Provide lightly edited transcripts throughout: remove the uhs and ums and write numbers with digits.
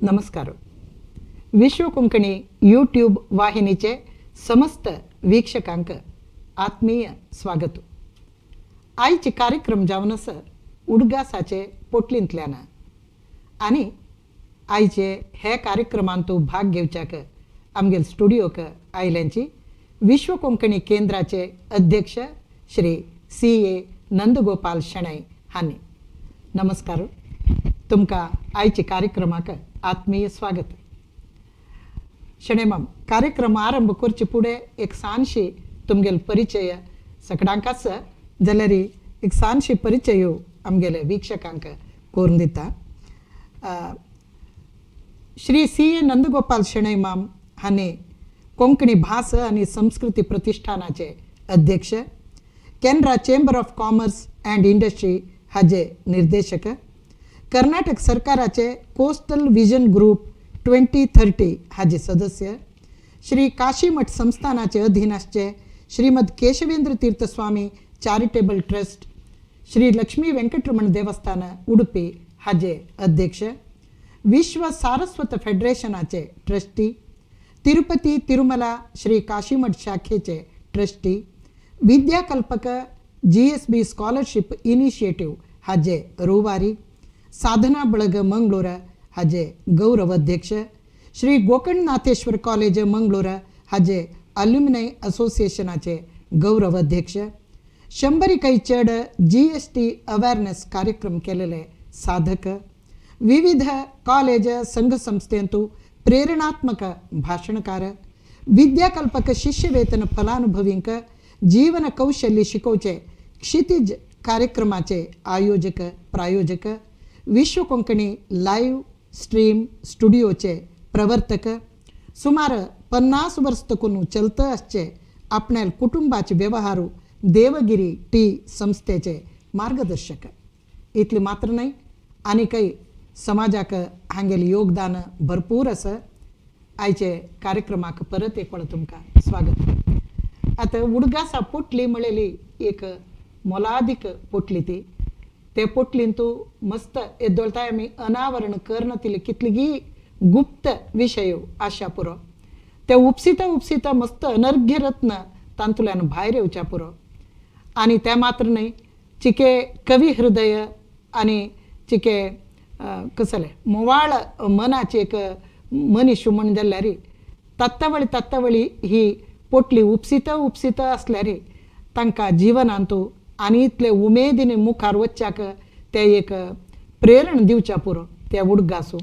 नमस्कार. विश्व कोंकणी यूट्यूब वाहिनीचे समस्त वीक्षकांक आत्मीय स्वागत. आयचे कार्यक्रम जावन आसा उडगासाचे पोटलींतल्यान आनी आयचे हे कार्यक्रमांत भाग घेवच्याक आमगेल स्टुडियोक आयल्यांची विश्व कोंकणी केंद्राचे अध्यक्ष श्री CA नंदगोपाल शेणै हांणी. नमस्कार. तुमकां आयचे कार्यक्रमाक आत्मीय स्वागत. शेणै माम, कार्यक्रम आरंभ करचे फुडें एक सानशी तुमगेल परिचय सगळ्यांक आसा जाल्यार एक सानशी परिचय आमगेले वीक्षकांक करून दिता. श्री CA नंदगोपाल शेणै माम हांणी कोंकणी भास आनी संस्कृती प्रतिष्ठानाचे अध्यक्ष, Canara chamber of commerce and industry हाजे निर्देशक, कर्नाटक सरकाराचे कोस्टल विजन ग्रुप 2030 हाजे सदस्य, श्री काशीमठ संस्थानाचे अधीन श्रीमद केशवेंद्र तीर्थ स्वामी चॅरिटेबल ट्रस्ट, श्री लक्ष्मी वेंकटरमण देवस्थान उडुपी हाजे अध्यक्ष, विश्व सारस्वत फेडरेशनाचे ट्रस्टी, तिरुपती तिरुमला श्री काशीमठ शाखेचे ट्रस्टी, विद्याकल्पक GSB स्कॉलरशिप इनिशिएटिव्ह हाजे रूवारी, साधना बळग मंगळूर हाजे गौरव अध्यक्ष, श्री गोकर्णनाथेश्वर कॉलेज मंगळूर हाजे अल्युमिनाय असोसिएशनाचे गौरव अध्यक्ष, 100 चड GST अवेअरनेस कार्यक्रम केलेले साधक, विविध कॉलेज संघ संस्थेंतू प्रेरणात्मक भाषणकार, विद्याकल्पक शिष्यवेतन फलानुभवींक जीवन कौशल्य शिकोवचे क्षितिज कार्यक्रमाचे आयोजक प्रायोजक, विश्व कोंकणी लाईव्ह स्ट्रीम स्टुडिओचे प्रवर्तक, सुमार 50 वर्ष तकून चलत आसचे आपल्या कुटुंबाचे व्यवहारू देवगिरी टी संस्थेचे मार्गदर्शक. इतले मात्र नाही, आनी काही समाजाक हांगेल योगदान भरपूर आसा. आयचे कार्यक्रमाक परत एक वेळ तुमकां स्वागत. आता उडगासा पोटली म्हणलेली एक मोलादीक पोटली ती. ते पोटलींतू मस्त येदोळताय आमी अनावरण करनातिले कितलीगी गुप्त विशय आशा पुरो. ते उपसिता मस्त अनर्घ्य रत्न तांतुल्यान भायर येवच्या पुरो. आनी ते मात्र न्हय, चिके कवी हृदय आनी चिके कसले मोवाळ मनाची एक मनीस म्हण जाल्यार तत्तावळी ही पोटली उपसिता आसल्यार तांकां जिवनांतू आनी इतले उमेदीन मुखार वच्च्याक ते एक प्रेरण दिवच्या पुरो त्या उडगासू.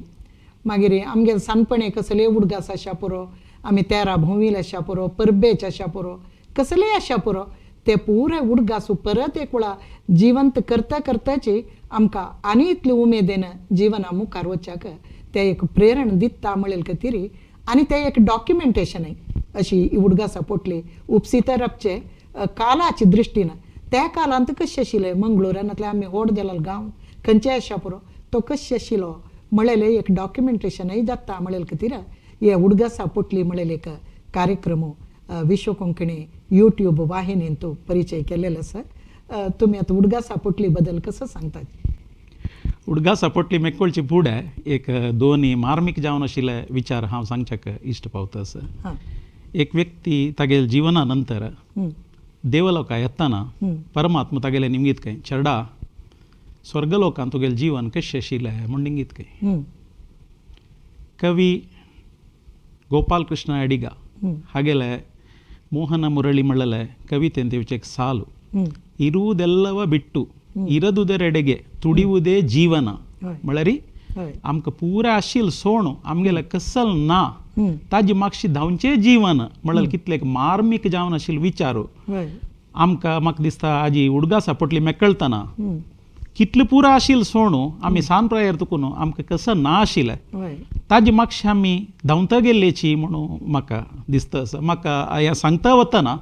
मागीर आमगे सानपणे कसले उडगास आशा पुरो, आमी 13 भोंवील आशा पुरो, परबेच आशा पुरो, कसले आशा पुरो, ते पुरे उडगासू परत एक वेळा जिवंत करताची आमकां आनी इतले उमेदीन जिवना मुखार वच्च्याक ते एक प्रेरण दिता म्हणलें खातीर. आनी ते एक डॉक्युमेंटेशनय अशी उडगासा पोटली उपसिता रावचे कालाची दृश्टीन. त्या कालांत कशें आशिल्लें मंगळुरांतले आमी ओड गेलो गांव खंयचे आशा पुरो तो कशें आशिल्लो म्हणलेलें एक डॉक्युमेंटेशनय जाता म्हणलें खातीर हे उडगासा पोटली म्हणलें एक कार्यक्रम विश्व कोंकणी यूट्यूब वाहिनींतू परिचय केलेलो आसा. तुमी आतां उडगासा पोटली बद्दल कसं सांगतात? उडगासा पोटली मेक्कोळचे फुडें एक दोन मार्मीक जावन आशिल्ले विचार हांव सांगच्याक इश्ट पावतास. एक व्यक्ती तागेल जिवना नंतर देवलोका येताना परमात्मा तागेले निमगीत खंय चेडा स्वर्गलोकांत तुगेलें जीवन कशें आशिल्लें म्हूण निमगीत खंय. कवी गोपाल कृष्ण अडिगा हागेले ಮೋಹನ ಮುರಳಿ ಮಳ್ಳಲೆ ಕವಿತೆಂದೇವಿಚೆ एक ಸಾಲು, ಇರುವುದೆಲ್ಲವ ಬಿಟ್ಟು ಇರದುದರೆಡೆಗೆ ತುಡಿಯುವುದೇ ಜೀವನ ಮಳರಿ आमकां पुरा आशिल सोण आमगेले कसल ना ताजे मागशी धांवचे जीवन म्हणल्यार कितले मार्मीक जावन आशिल्ले विचारू म्हाका दिसता आजी उडगासा पोटली मेकळतना कितले पुरा आशिल्ले सोणू आमी सांप्रायर तुकून आमकां कसं ना आशिल्लें ताजे मागशी आमी धांवता गेल्लेची म्हणून म्हाका दिसता. म्हाका ह्या सांगता वतना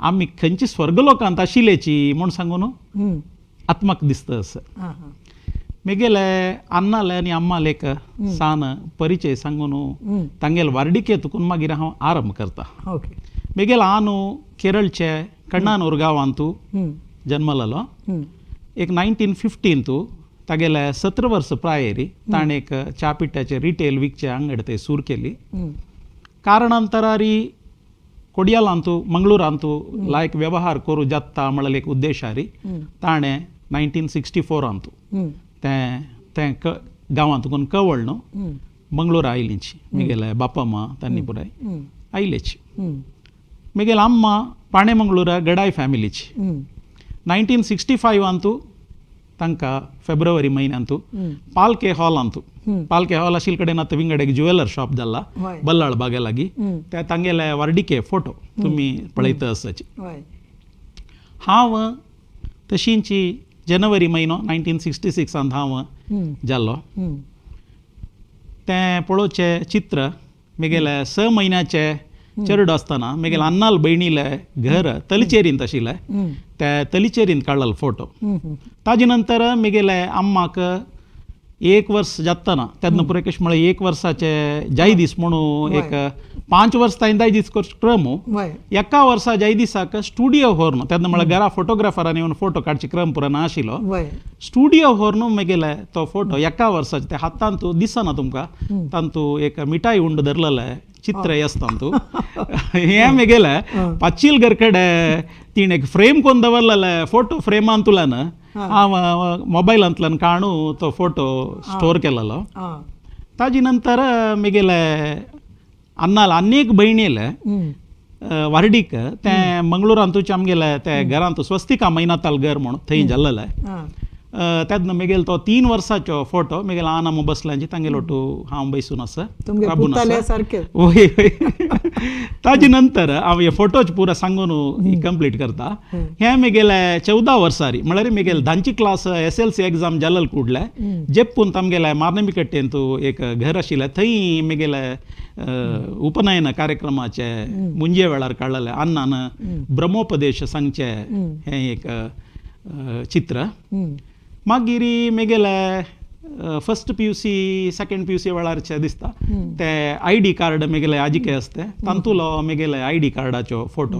आमी खंयची स्वर्गलोकांत आशिल्लेची म्हूण सांगून आत्माक दिसता. मेगेले अन्नाले आनी अम्माले एक सान परिचय सांगून तांगेल वार्डिके तुकून मागीर हांव आरंभ करता. मेगेल हांव केरळचे कण्णानूर गांवांतू जन्मलेलो. एक 1915 तागेले 17 वर्स प्रायेरी ताणें एक च्या पिठ्याचे रिटेल विकचे अंगड ते सुरू केली. काರಣಾಂತರಾರಿ ಕೊಡಿಯಾಲಂತೂ ಮಂಗಳೂರಂತೂ लायक व्यवहार करू जाता म्हणल्यार एक उद्देशारी ताणें 1964 अंतू तें गांवांत कोण कवळ न्हू मंगळूर आयलींची मिगेले बापम्मा तांणी पुराय आयलेची. मिगेल अम्मा पाणे मंगळूरा गडाय फॅमिलीची. 1965 अंतू तांकां फेब्रुवारी म्हयन्यांतू पालके हॉल अंतू पालके हॉल आशिल्ले कडेन आतां विंगड एक ज्युवेलर शॉप जाला बल्लाळ बागे लागीं ते तांगेले वार्डिके फोटो तुमी पळयता आसची. हांव तशींची जानेवारी म्हयनो 1966 हांव जाल्लो. तें पळोवचे चित्र म्हगेले 6 म्हयन्याचे चेडूं आसतना म्हगेले अन्नाल भयणीले घर तलिचेरींत आशिल्लें ते तलिचेरींत काडलेलो फोटो. ताजे नंतर म्हगेले अम्माक 1 वर्स जातना तेन्ना पुराय कशें म्हळ्यार 1 वर्साचे जाय दीस म्हणून एक 5 वर्स ताईं जाय दीस क्रम एका वर्सा जाय दिसाक स्टुडियो व्हरून तेन्ना म्हळ्यार घरा फोटोग्राफरान येवन फोटो काडची क्रम पुरो नाशिल्लो. स्टुडियो व्हरून म्हगेले तो फोटो एका वर्साचे ते हातांतू दिसना तुमकां तांतू एक मिठाई उंड धरलेले चित्र आसतांतू हें म्हगेले पाचील घर कಡೆ तीण एक फ्रेम कोन्न दवरलेले फोटो फ्रेमांतुल्यान हांव मोबायलांतल्यान काणू तो फोटो स्टोर केलेलो. ताजे नंतर म्हगेले अन्नाल आनीक भयणीले वार्डीक तें मंगळूरांतूच आमगेले ते घरांत स्वस्तिका मैनाताल घर म्हणून थंय जाल्लेले. तेन्ना म्हगेलो तो 3 वर्साचो फोटो म्हगेलो आनाम बसल्यांची तांगेलो ओटू हांव बसून आसा राबून आसा. वय ताजे नंतर हांव हे फोटोच पुरो सांगून कंप्लीट करता. हे म्हगेले 14 वर्सारी म्हळ्यार म्हगेले 10ची क्लास SLC एग्जाम जालेले कुडले जेपून तामगेले मार्नमिकट्टेंतू एक घर आशिल्लें थंय म्हगेले उपनयन कार्यक्रमाचे मुंजे वेळार काडलेले अन्नान ब्रह्मोपदेश सांगचे हें एक चित्र. मागीर म्हगेले फर्स्ट PUC सेकंड PUC वेळारचे दिसता ते ID कार्ड म्हगेले आजिके आसते तांतूलो म्हगेले ID कार्डाचो फोटो.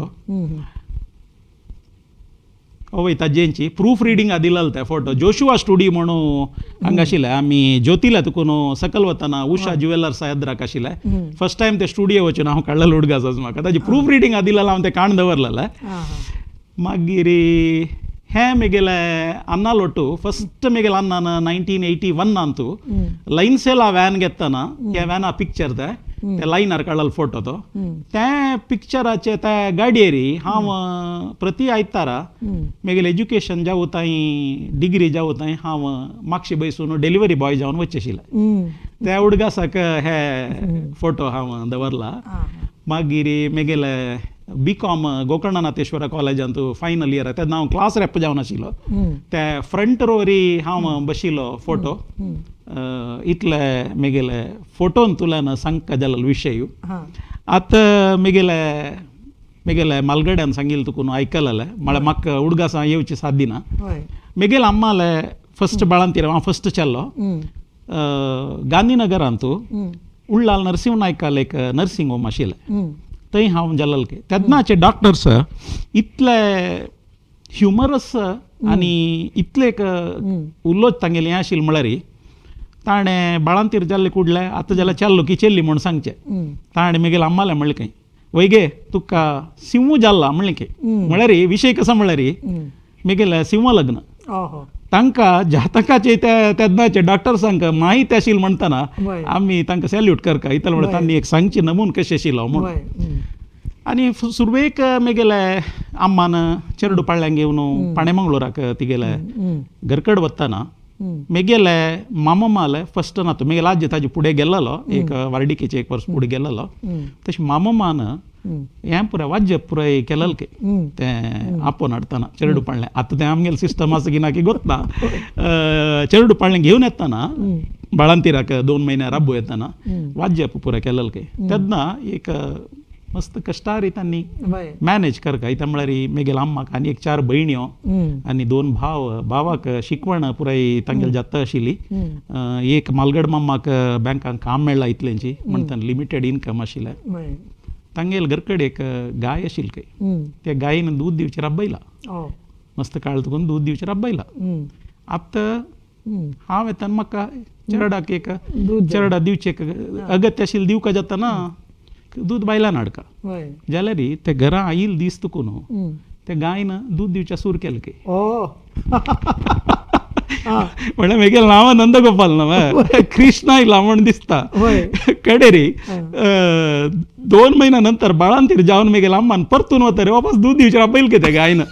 वय ताजेंची प्रूफ रिडींग दिलेलो ते फोटो जोशुआ स्टुडियो म्हणून हांगा आशिल्ले आमी ज्योतीला तुकून सकल वतना उषा ज्युवेलर्स येद्राक आशिल्ले फर्स्ट टायम ते स्टुडियो वचून हांव काडलेलो उडगास म्हाका ताजी प्रूफ रिडींग दिलेलो हांव ते काण दवरलेले. मागीर हें म्हगेले अन्ना Lotu first म्हगेले Annan 1981 Antu लायन्सेला van घेतना हे वॅना पिक्चर ते लायनार काडलेलो फोटो तो ते पिक्चराचे ते गाडयेरी हांव प्रति आयतारा म्हगेलें एज्युकेशन जावं थंय डिग्री जावं थंय हांव म्हापशी बसून डिलिव्हरी बॉय जावन वचशिल्लें. त्या उडगासाक हे फोटो हांव दवरला. मागीर म्हगेले BCom गोकर्णनाथेश्वरा कॉलेजांत फायनल इयर तेन्ना हांव क्लास रेप जावन आशिल्लो ते फ्रंट रोवरी हांव बशिल्लो फोटो इतले म्हगेले फोटोन तुल्यान सांगता जाल्लो विशय. आतां म्हगेले मालगड्यान सांगिल्लें तुका आयकलेलें म्हळ्यार म्हाका उडगासा येवची साथ दिना. म्हगेले अम्माले फर्स्ट बाळंतीर हांव फर्स्ट चेल्लो गांधीनगरांतू उल्लाल नरसिंह नायकाल एक नर्सिंग होम आशिल्लें थंय हांव जाल्लें. तेन्नाचे डॉक्टर्स इतले ह्युमरस आनी इतले उल्लोच तांगेलें हें आशिल्लें म्हळ्यार ताणें बाळंतीर जाल्ले कुडले आतां जाल्यार चेल्लो की चेल्ली म्हूण सांगचें. ताणें म्हगेले अम्मालें म्हणलें खंय वयगे तुका सिंहू जाल्ला म्हणलें खंय म्हळ्यार विशय कसो म्हळ्यार म्हगेलें सिंह लग्न तांकां जातकाचे तेन्नाचे डॉक्टर्सांक माहीत आशिल्लें म्हणटना आमी तांकां सॅल्यूट करता इतलें म्हणून तांणी एक सांगचें नमून कशें आशिल्लो म्हणून. आनी सुरवेक म्हगेले अम्मान चेडूं पाळ्यांक घेवन पाणे मंगळूराक तिगेले घरकड वतना म्हगेले माममाले फर्स्ट नातू म्हगेले आजी ताजे फुडें गेल्लो एक वार्डिकेचे 1 वर्स फुडें गेल्लो तशें माममान हें पुराय वाज्य पुराय केलेलें तें आपोवन हाडटना चेडूं पाळ्ळें. आतां तें आमगेलें सिस्टम आसा की ना की गोत्ता चेडूं पाळ्ळें घेवन येतना बाळंतिराक 2 म्हयने राबू येतना वाज्य पुराय केलेलें तेन्ना एक मस्त कश्टारी तांणी मॅनेज करता इता म्हळ्यार म्हगेले अम्माक आनी एक 4 भयण्यो आनी 2 भावाक शिकवण पुराय तांगेली जाता आशिल्ली. एक मालगड मामाक बँकांत काम मेळ्ळां इतल्यांची म्हणटा लिमिटेड इनकम आशिल्लें. तांगेले घरकड एक गाय आशिल्ली खंय त्या गायेन दूद दिवचें राबयलां मस्त काळ तुकून दूद दिवचें राबयलां. आतां हांव येताना म्हाका चेडवाक एक दूद चेडा दिवचे अगत्य आशिल्लें दिवका जाताना दूद बायलान हाडका वय जाल्यार ते घरा आयिल्ले दीस तुकून ते गायन दूद दिवच्या सूर केलें की ओ म्हळ्यार म्हगेलें नांव नंदगोपाल न्हय कृष्णा इला म्हण दिसता वय कडेन रे 2 महिन्या नंतर बाळांतीर जावन म्हगेल्या अम्मान परतून वता रे वापस दूद दिवचे आपयलें की ते गायन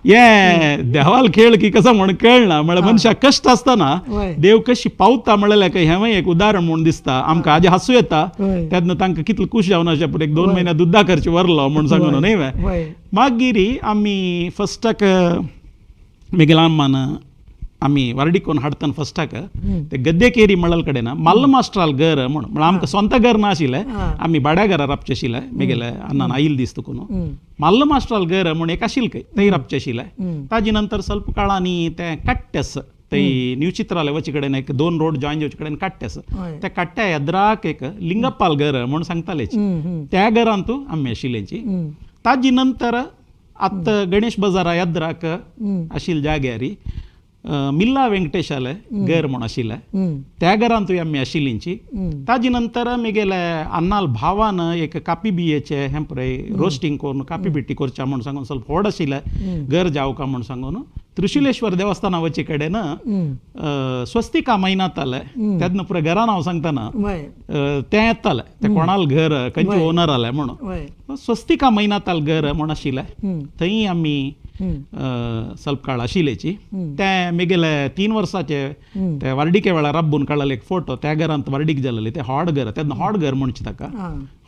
ये देवाल खेळ की कसं म्हण कळना म्हळ्यार मनशाक कश्ट आसतना वय देव कशी पावता म्हळ्यार हें एक उदाहरण म्हूण दिसता आमकां आजी हांसूं येता वय तेन्ना तांकां कितलो खूश जावन अशें पुरो 2 महिने दुद्दा खर्च व्हरलो म्हूण सांगून न्हय वय मागीर आमी फस्टाक म्हगेल्या अम्मान आमी वारडिकोन हाडतना फस्टाक ते गद्देकेरी म्हणल कडेन मल्ल मास्टराल घर म्हण आमकां स्वंत घर ना आशिल्लें आमी भाड्या घरा रावचे आशिल्ले म्हगेले अन्नान आयिल्ले दीस तुकून मल्ल मास्टराल घर म्हण एक आशिल्लें खंय थंय रावचे आशिल्लें ताजे नंतर ಸ್ವಲ್ಪ काळांनी ते काट्टेस थंय न्यू चित्रालय वचे कडेन एक 2 रोड जॉइन जावचे कडेन काट्टेस त्या काट्ट्या येद्राक एक लिंगप्पाल घर म्हण सांगतालेची त्या घरांत आमी आशिल्लेची ताजे नंतर आत्ता गणेश बाजारा येद्राक आशिल्ले जाग्यार मिल्ला वेंकटेशाले घर म्हण आशिल्लें त्या घरांतूय आमी आशिल्लींची ताजे नंतर म्हगेले अन्नाल भावान एक कापी बियेचे हें पळय रोस्टिंग करून कापी बिट्टी करच्या म्हण सांगून ಸ್ವಲ್ಪ व्हड आशिल्लें घर जावका म्हण सांगून त्रिशुलेश्वर देवस्थाना वचे कडेन स्वस्तिका महिनाताले तेन्ना पुरो घरान हांव सांगतना वय तें येतालें तें कोणाल घर खंयचे ओनर आले म्हणून वय स्वस्तिका महिनाताल घर म्हण आशिल्लें थंय आमी ಸ್ವಲ್ಪ काळ आशिल्लेची ते म्हगेले 3 वर्साचे ते वार्डिके वेळार राबून काडलेले एक फोटो त्या घरांत वार्डीक जाल्लेले ते हॉड घर तेन्ना हॉड घर म्हणचे ताका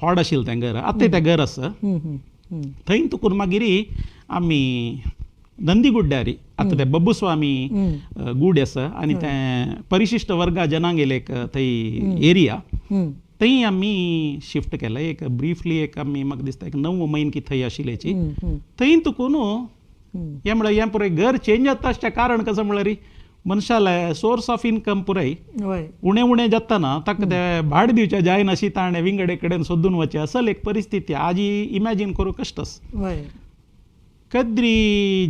हॉड आशिल्लें तें घर आतां तें घर आसा थंय तुकून मागीर आमी नंदीगुड्ड्यारी आतां ते बब्बूस्वामी गूड आसा आनी तें परिशिश्ट वर्गा जनांगेले एक थंय एरिया थंय आमी शिफ्ट केलें एक ब्रीफली एक आमी म्हाका दिसता एक 9 म्हयने की थंय आशिल्लेची थंय तुकून हें म्हळ्यार हें पुराय घर चेंज जाता असचें कारण कसं म्हळ्यार मनशाले सोर्स ऑफ इन्कम पुराय उणें उणें जातना ताका तें भाड दिवचें जायनाशी ताणें विंगडे कडेन सोदून वचें असल एक परिस्थिती आजी इमॅजिन करूं कश्टस कद्री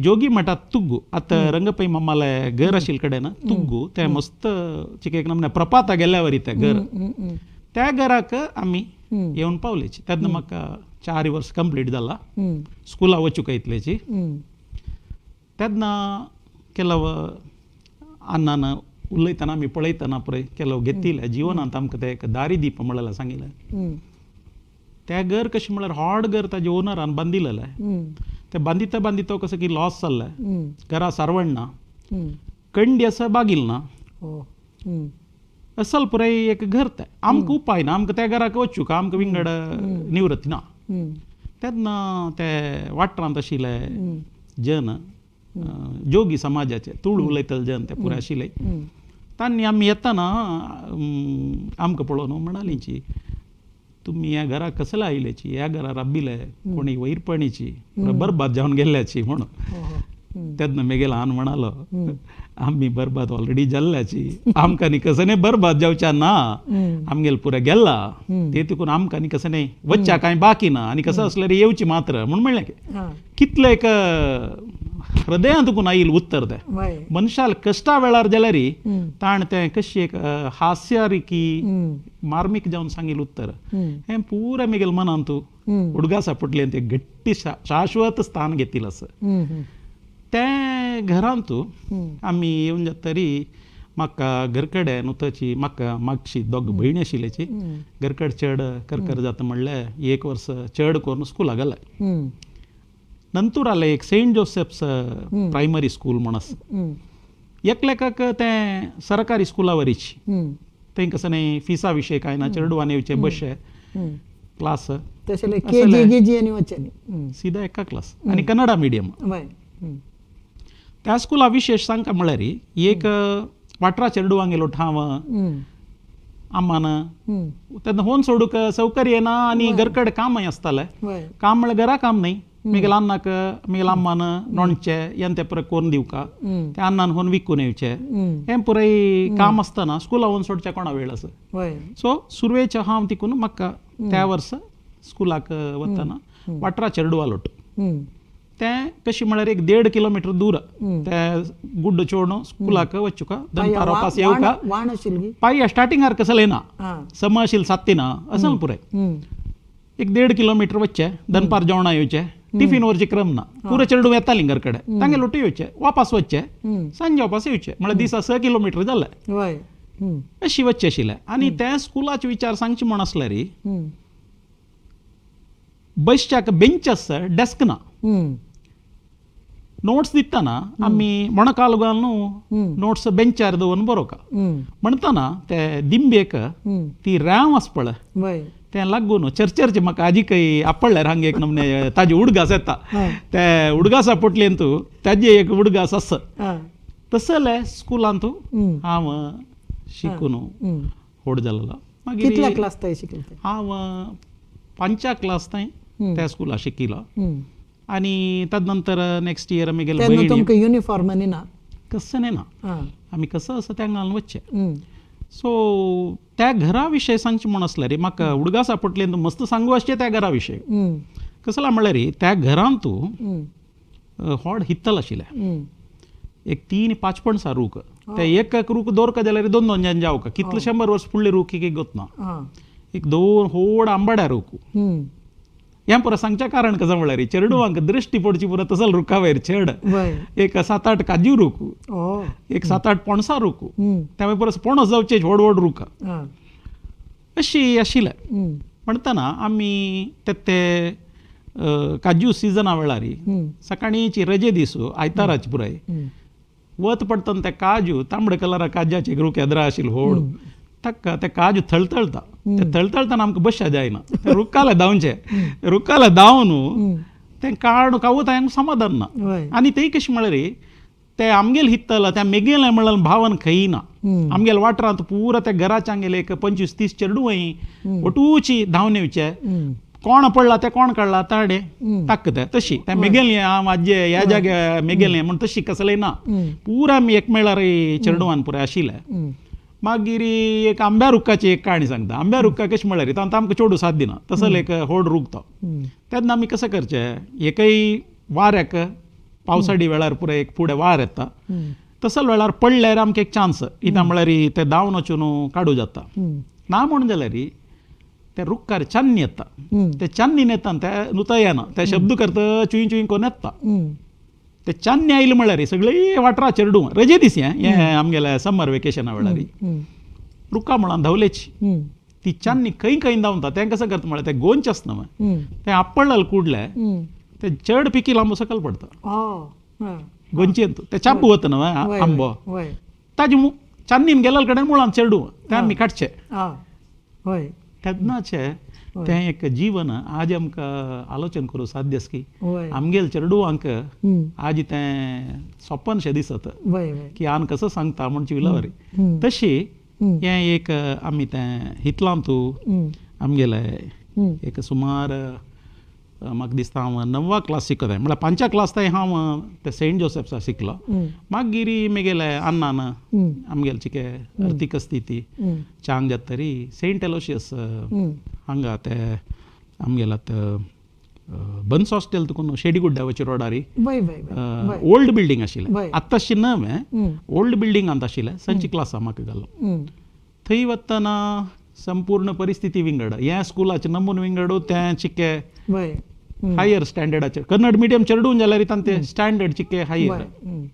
जोगी मठात तुग्गू आतां रंगपै मम्माले घर आशिल्ले कडेन तुग्गू तें मस्त चिके एक नमने प्रपाता गेल्या वरी तें घर त्या घराक आमी येवन पावलेची तेन्ना म्हाका 4 वर्स कंप्लीट जाला स्कुला वचूंक येतलेची तेन्ना ಕೆಲವು अन्नान उलयतना आमी पळयतना पळय ಕೆಲವು घेतिल्ले जिवनांत आमकां ते एक दारिदीप म्हणल्यार सांगिल्लें तें घर कशें म्हळ्यार हॉड घर ताजे ओनरान बांदिल्लें ते बांदिता बांदिता कसो की लॉस जाल्लें घरा सारवण ना कंडी आसा बागील ना असल पुराय एक घर तें आमकां उपाय ना आमकां त्या घराक वचूं का आमकां विंगड निवृत्ती ना तेन्ना ते वाठारांत आशिल्ले जन जोगी समाजाचे तुळू उलयतले जन ते पुराय आशिल्ले तांणी आमी येतना आमकां पळोवन म्हणालींची तुमी ह्या घराक कसले आयिल्लेची ह्या घरा राबिले कोणी वैरपणीची बरबाद जावन गेल्ल्याची म्हणून तेन्ना म्हगेलो आन म्हणालो आमी बरबाद ऑलरेडी जाल्ल्याची आमकां न्ही कसं बरबाद जावच्या ना आमगेल पुरे गेल्ला ते देखून आमकां न्ही कसं नाही वच्च्या कांय बाकी ना आनी कसं असल्यार येवची मात्र म्हूण म्हणलें कितलें एक हृदयांत तुकून आयिल्लें उत्तर तें मनशाल कश्टा वेळार जाल्यार ताण तें कशी एक हास्यारिकी मार्मीक जावन सांगिल्लें उत्तर हें पुराय म्हगेल मनांत उडगा सापडलें तें गट्टी शाश्वत स्थान घेतिल्लें आसा त्या घरांत आमी येवन जातरी म्हाका घरकडेन उतरची म्हाका मागची दोग भयणी आशिल्लेची घरकड चड करकर जाता म्हणल्यार 1 वर्स चड करून स्कुलाक गेलें नंतर आलें एक सेंट जोसेफ्स प्रायमरी स्कूल म्हण आसा एकल्याकाक तें सरकारी स्कुला वरीची थंय कसं न्ही फिसा विशय कांय ना चेडवान येवचे बशे क्लास सीधा एका क्लास आनी कन्नडा मिडियम त्या स्कुला विशेष सांगता म्हळ्यार एक वाठारा चेडवांक गेलो ठाव आम्मान तेन्ना होन सोडूंक सौकर्य ना आनी घरकडें कामय आसतालें काम म्हळ्यार घरा काम न्ही म्हगेल्या अन्नाक म्हगेल्या अम्मान नोणचे हें तें पुराय करून दिवका त्या अन्नान होन विकून येवचें हें पुराय काम आसतना स्कुला वोन सोडचें कोणा वेळ आसा सो सुरवेचे हांव तिकून म्हाका त्या वर्सा स्कुलाक वतना वाठारा चेडवा लोट तें कशी म्हळ्यार एक 1.5 किलोमीटर दूर ते गुड्ड चोडून स्कुलाक वचुका दनपार वापस येवका वाण आशिल्ली पायी स्टार्टिंगार कसं लेना हां सम आशिल सात्तिना असं पुरे एक 1.5 किलोमीटर वच्चे दनपार जेवणा येवचे टिफिन व्हरचे क्रम ना पुरो चेडूं येतालीं घर कडेन तांगे लोटू येवचे वापस वच्चे सांजे वापस येवचे म्हळ्यार दिसा 6 किलोमीटर जालें वय अशी वच्चे आशिल्लें आनी त्या स्कुलाचे विचार सांगचे म्हण आसले रे बसच्याक बेंच डेस्क ना नोट्स दितना आमी मोणकाल घाल न्हू नोट्स बेंचार दवरून बरोवका म्हणटना ते दिंबेक ती राव आस पळय वय तें लागून चर्चेरचे म्हाका आजी खंय आपडल्यार हांगा एक नमने ताजे उडगास येता ते उडगासा पोटलेन तूं ताजे एक उडगास आस तसले स्कुलांत हांव शिकून व्हड जालोलो मागीर कितल्या क्लास थंय शिकले हांव 5 क्लास थंय त्या स्कुलार शिकिलो आनी ताजे नंतर नेक्स्ट इयर आमी गेले तेन्ना तुमकां युनिफॉर्म आनी ना कसं नाही ना आमी कसं असं त्या घालून वच्चे हं. सो त्या घरा विशयी सांगचे म्हण आसलें रे म्हाका उडगास आपटलें मस्त सांगू आसचें त्या घरा विशयी हं. कसं म्हळ्यार रे त्या घरांत तूं हं. व्हड हित्तल आशिल्लें हं. एक 3-5 पणसां रूख ते एक रूख दवरका जाल्यार 2 जाण जावका कितले 100 वर्स फुडले रूख एक गोतना हां. एक 2 व्हड आंबाड्या रूख हं. हें पुरो सांगचें कारण कसं म्हळ्यार रे चेडूंक दृश्टी पडची पुरो तसल रुखा वयर चेड वय एक 7-8 काजू रूख ओ एक 7-8 पणसां रूख हं. त्या परस पणस जावचे व्हड व्हड रूख हां. अशी आशिल्लें हं. म्हणटना आमी ते काजू सिजना वेळार हं. सकाळीची रजे दीस आयताराची पुराय हं. वत पडटना ते काजू तांबडे कलरा काज्याचे रूख येद्रा आशिल्ले व्हड ताका ते काजू थळथळता ते थळथळतना आमकां बसच्या जायना ते रुखाले धांवचे रुखाले धांवन तें काड कावूत हांवें समाधान ना वय आनी तेय कशें म्हळ्यार ते आमगेल हित्तल त्या मेगेलें म्हणल्यार भावन खंयना हं. आमगेल्या वाठारांत पुरो त्या घराच्या आमगेले एक 25-30 चेडूं वटूची धांवन येवचे हं. कोण पडला ते कोण काडला ताडे हं. ताक ते तशी त्या मेगेली हांव आजे ह्या जाग्या मेगेलें म्हण तशी कसलें ना हं. पुरो आमी एक मेळार चेडूवान पुराय आशिल्ले हं. मागीर एक आंब्या रुखाची एक काणी सांगता आंब्या रुखा कशें म्हळ्यार तांकां आमकां चेडूं साथ दिना तसले एक व्हड रूख तो हं. तेन्ना आमी कशें करचें एकय वाऱ्याक पावसाळी वेळार पुराय एक फुडें वार येता हं. तसले वेळार पडल्यार आमकां एक चान्स कित्याक म्हळ्यार ते धांवन वचून काडूं जाता हं. ना म्हण जाल्यार ते रुखार चान्नी येता हं. ते चान्नीन येता ते नुता येना ते शब्द करता चुईं चुईं कोन्न येता हं. ते चान्नी आयले म्हळ्यार सगळी वाठारा चेडूं रजे दीस हें आमगेल्या समर वेकेशना वेळार हं. रुखां म्हणून धांवलेची हं. ती चान्नी खंय खंय धांवता तें कसं करता म्हळ्यार ते गोंच आसना हं. तें आपडलें कुडलें हं. ते चड पिकी लांबो सकयल पडता ओ हां. गोंचयेंत ते चाबू वता न्हय वय आंबो वय ताजे चान्नीन गेले कडेन मुळान चेडूं तें आमी काडचे हां. वय तेन्नाचे तें एक जीवन आज आमकां आलोचन करूं साध्य आसा की वय आमगेल चेडूवांक हं. आज तें सोपनशें दिसता वय वय की आन कसो सांगता म्हणची विलावरी हं. तशी हं. हें एक आमी तें हितलांत हं. आमगेले हं. एक सुमार म्हाका दिसता हांव 9वा क्लास शिकता म्हळ्यार 5 क्लास थंय हांव ते सेंट जोसेफ्सा शिकलो हं. मागीर म्हगेले अन्नान हं. आमगेले चिके अर्थीक स्थिती हं. चांग जाता तरी सेंट एलोशियस हं. हांगा ते आमगेले बन्स हॉस्टेल तुकून शेडीगुड्ड्यावचे रोडारी वय वय वय ओल्ड बिल्डींग आशिल्लें वय. आतां तशें नवें हं. ओल्ड बिल्डींगांत आशिल्लें संची क्लासा म्हाका घालो हं. थंय वतना संपूर्ण परिस्थिती विंगड ह्या स्कुलाचे नमून विंगड तें चिके वय हं. हायर स्टँडर्डाचेर कन्नड मिडियम चेडून जाल्यार तांते स्टँडर्ड चिके हायर वय हं.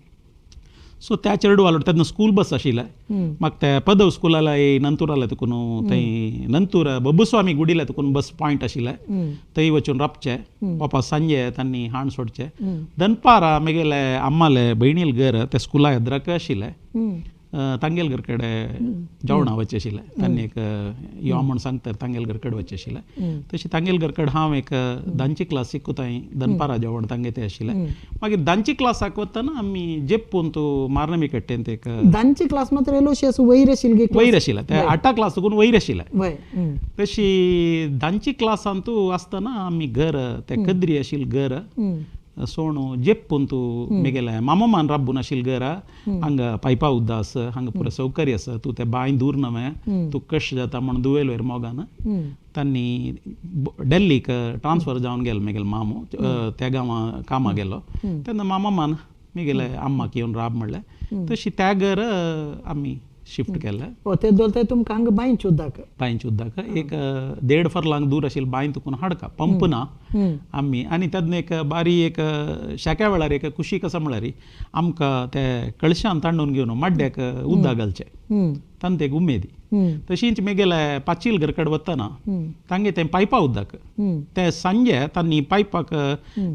सो त्या चेडू वालो तेन्ना स्कूल बस आशिल्लें हं. म्हाका ते पदव स्कुलाला नंतुराला तुकून थंय नंतूर बबुस्वामी गुडीला तुकून बस पॉयंट आशिल्लें हं. थंय वचून राबचे वापस सांजे तांणी हाण सोडचे हं. दनपारा म्हगेले आम्माले भयणील घर ते स्कुला येद्राक आशिल्लें हं. तांगेल घर कडेन जेवणा वचचें आशिल्लें तांणी एक यो म्हूण सांगता तांगेल घर कडेन वचचें आशिल्लें हं. तशी तांगेल घर कडेन हांव एक धांची क्लास शिकूताय दनपारा जेवण तांगे तें आशिल्लें मागीर धांची क्लासाक वतना आमी जेपून तूं मारनमी कट्टेन ते एक दांची क्लास मात्र एलोशियस वयर आशिल्ली गे वयर आशिल्लें ते 8 क्लास तुकून वयर आशिल्लें वय हं. तशी धांची क्लासान तूं आसतना आमी घर ते कद्री आशिल्लें घर हं. सोणू जेप्पून तू मेगेले मामामान राबून आशिल घरा हांगा पायपा उद्दा आस हांगा पुरो सौकर्य आसा तू ते बांय दूर नवे तू कश जाता म्हण दुवेल मोगान तांणी डेल्लीक ट्रान्सफर जावन गेलो मेगेल मामू त्या गांवां कामां गेलो तेन्ना मामामान मेगेले आम्माक येवन राब म्हणलें तशी त्या घर आमी शिफ्ट केलें ते दोलताय तुमकां हांगा बांयच उदक बांयच उदक एक 1.5 फर्लांग दूर आशिल्ल बांय तुकून हाडका पंप ना आमी आनी तेन्ना एक बारी एक शेक्या वेळार एक कुशीक आसा म्हळ्यार आमकां ते कळशान तांडून घेवन माड्ड्याक उदक घालचें तांत एक उमेदी तशींच मेगेले पाचील घर कडेन वतना तांगे तें पायपा उदक ते सांजे तांणी पायपाक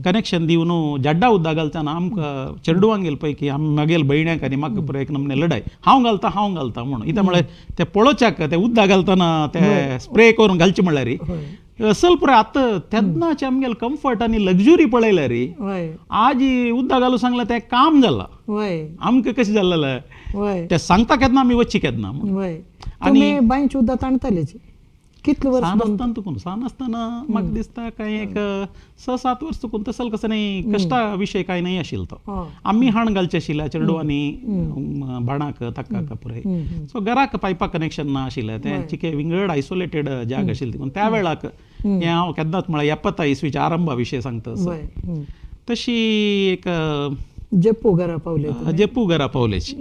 कनेक्शन दिवन जड्डा उदक घालतना आमकां चेडवांक गेले पैकी आमी मागेल भयण्याक आनी म्हाका पुरो एक नमने लढाय हांव घालता म्हणून इता म्हळ्यार ते पळोवच्याक ते उदक घालतना ते स्प्रे करून घालचे म्हळ्यार असल पुरो आतां तेन्नाचे आमगेले कम्फर्ट आनी लग्जुरी पळयल्या रे आज उदक घालूं सांगलें तें काम जालां आमकां कशें जाल्लें ते सांगता केन्ना आमी वच्ची केन्ना आनी बांयच उदक ताणतालेची कितले वर्स सान आसतना तुकून सान आसतना म्हाका दिसता काय एक 6-7 वर्स तुकून तसल कसं नाही कश्टा विशय काय नाही आशिल्लो तो आमी हाण घालचे आशिल्ले चेडवांनी बाणाक ताकाक पुराय सो घराक पायपा कनेक्शन ना आशिल्लें तें चिके विंगड आयसोलेटेड जाग आशिल्ली देखून त्या वेळाक हें हांव केन्नाच म्हळ्यार 70 इसवीच्या आरंभा विशय सांगता तशी एक जेप्पू घरा पावलेची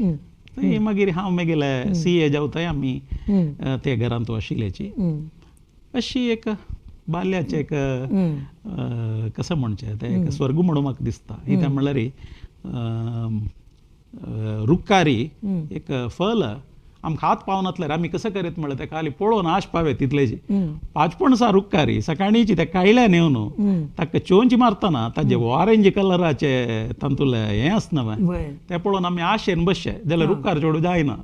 मागीर हांव मेगेले CA जावताय आमी ते घरांत आशिल्ल्याची अशी एक बाल्याचें एक कसं म्हणचें तें एक स्वर्ग म्हणून म्हाका दिसता कित्याक म्हणल्यार रुक्कारी एक फल आमकां हात पावनातल्यार आमी कसं करीत म्हणल्यार तेका खाली पळोवन आश पावे तितलेची 5 रुक्कारी सकाळीची ते कायल्या नेवन ताका चोंच मारतना ताजे ऑरेंज कलराचे तांतूले हें आसना ते पळोवन आमी आशेन बसचे जाल्यार रुक्कार चोडू जायना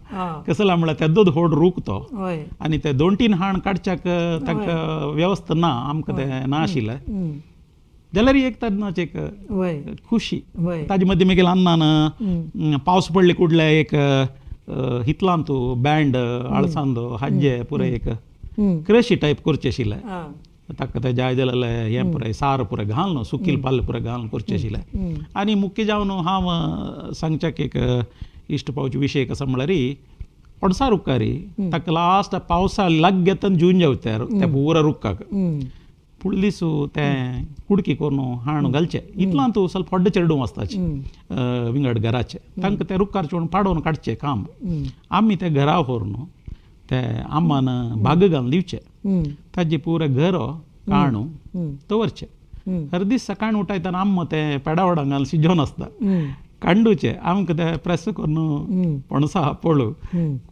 कसं म्हळ्यार ते दूद होड रूक तो आनी ते 2-3 हाण काडच्याक ताका वेवस्था ना आमकां ते ना आशिल्लें जाल्यार एक तेन्नाची एक खुशी ताजे मदीं मागीर अन्नान पावस पडले कुडले एक हितलान तूं बँड आळसांदो हाज्जे पुरे एक क्रशी टायप करचे आशिल्ले ताका ते जाय जाल्यार हें पुराय सार पुराय घालून सुकील पाल्ले पुराय घालून करचे आशिल्ले आनी मुख्य जावन हांव सांगच्याक एक इश्ट पावचे विशय कसो म्हळ्यार पणसा रुक्कारी ताका लास्ट पावसा लाग घेतना जून जेवत्यार त्या पुरा रुक्काक फुडले दिसू तें कुडकी करून हाण घालचें इतलां तूं ಸ್ವಲ್ಪ ಹೊಡ್ಡ चेडू आसताची विंगड घराचे तांकां ते रुक्कार चोडून पाडोवन काडचें काम आमी ते घरा व्हरून ते आम्मान भाग घालून दिवचें ताजे पुरे घरो काणू दवरचें हर दीस सकाळीं उठयतना आम्म ते पेडावडां घालून शिजोवन आसता कांडूचे आमकां ते प्रेस करून पणसा पळू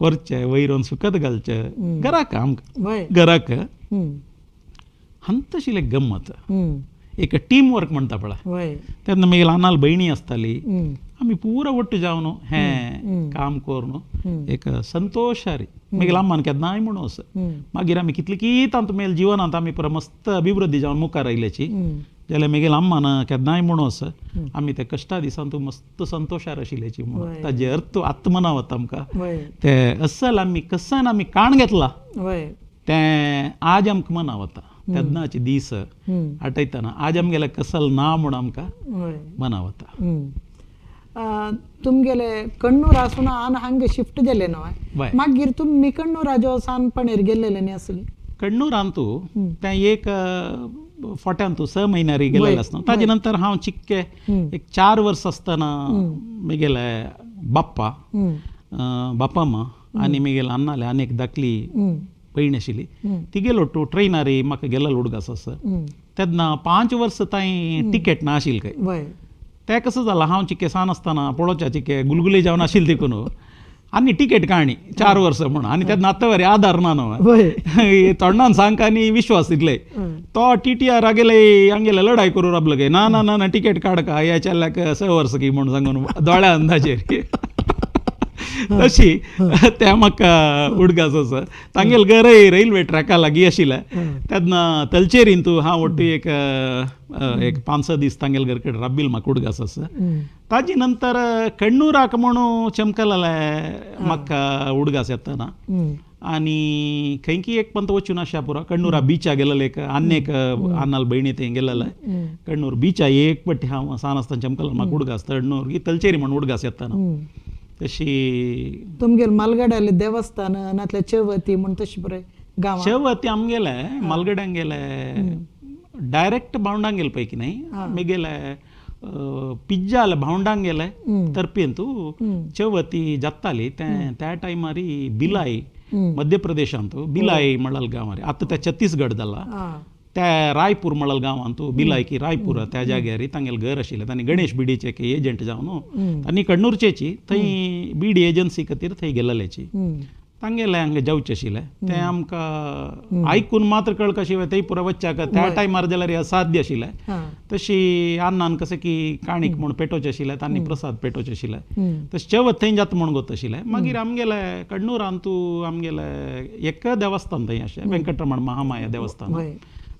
करचें वयरून सुकत घालचें घराक आमकां घराक हंतशिल्ले गम्मत एक टीम वर्क म्हणटा पळय तेन्ना मागीर ल्हान भयणी आसताली आमी पुरो वट्ट जावन हें काम करून एक संतोश री मागीर आम्मान केन्नाय म्हणून वस मागीर आमी कितले कितांत मेल जिवनांत आमी पुरो मस्त अभिवृद्धी जावन मुखार आयल्याची जाल्यार मागीर आम्मान केन्नाय म्हणून वस आमी ते कश्टा दिसान तूं मस्त संतोशार आशिल्ल्याची म्हणून ताजे अर्थ आत्मना वता आमकां ते असल आमी कसन आमी काण घेतला तें आज आमकां मना वता तेन्नाचे दीस आठयतना आज आमगेले कसल ना म्हूण आमकां मना वता तुमगेले कण्णूर आसून हांगा शिफ्ट जाले न्हय मागीर तुमी कण्णूराचो सानपणेर गेल्लेले न्ही आसली कण्णूरांतू तें एक फोट्यान तूं 6 म्हयन्यार गेल्लें आसता ताजे नंतर हांव चिक्के एक 4 वर्स आसतना म्हगेले बाप्पा आनी म्हगेले अन्नाले आनी एक धाकली भयण आशिल्ली ती गेलो टू ट्रेनार म्हाका गेलो उडगास आसा तेन्ना 5 वर्स ताईं टिकेट ना आशिल्ली काय तें कसो जाला हांव चिक्के सान आसतना पळोवच्या चिक्के गुलगुली जावन आशिल्ली देखून आनी टिकेट काणी 4 वर्स म्हूण आनी तेन्ना आतां वरी आधार ना न्हय तोंडान सांग आनी विश्वास दितले तो TTR आगेले आमगेले लढाय करूं राबलो गे ना ना ना टिकेट काडका ह्या चेल्ल्याक 6 वर्स की म्हूण सांगून दोळ्या अंदाजेर तशी त्या म्हाका उडगास आसा तांगेल घरय रेल्वे ट्रॅका लागीं आशिल्लें तेन्ना तलचेरीन तूं हांव वट्टी एक 5-6 दीस तांगेल घर कडेन राबिल म्हाका उडगास आसा ताजे नंतर कण्णूराक म्हणून चमकलाले म्हाका उडगास येतना आणि खंयकी एक पंत वचून अशा पुरा कण्णूरा बिचा गेलेले एक अन्नेक अन्नाल बहिणी ते गेलेले कण्णूर बिचा एक पट्टी हांव सान आसतना चमकल म्हाका उडगास तडणूर ही तलचेरी म्हण उडगास येताना तशी तुमगेल मालगड्याले देवस्थान नातले चवती म्हण तशी पुराय गांव शेवती आमगेले मालगड्यांक गेले डायरेक्ट भावंडांक गेले पैकी नाही मी गेले पिज्जाल भावंडांक गेले तर्पेंतू चवती जाताली त्या टायमारी बिलाई मध्य प्रदेशांत बिलाई म्हणल गांवारी आता त्या छत्तीसगड जाला त्या रायपूर म्हणल गांवांतू बिलाई की रायपूर त्या जाग्यार तांगेल घर आशिल्लें तांणी गणेश बिडीचे एजंट जावन तांणी कण्णूरचेची थंय बीडी एजन्सी खातीर थंय गेलेलेची तांगेले हांगा जावचें आशिल्लें तें आमकां आयकून मात्र कळक शिवाय थंय पुरो वच्चाक त्या टायमार जाल्यार असाध्य आशिल्लें तशी अन्नान कशें की काणीक म्हूण पेटोवचें आशिल्लें तांणी प्रसाद पेटोवचें आशिल्लें तशें चवथ थंय जाता म्हूण गोत आशिल्लें मागीर आमगेले कण्णूरांतू आमगेले एक देवस्थान थंय अशें वेंकटरमण महामाया देवस्थान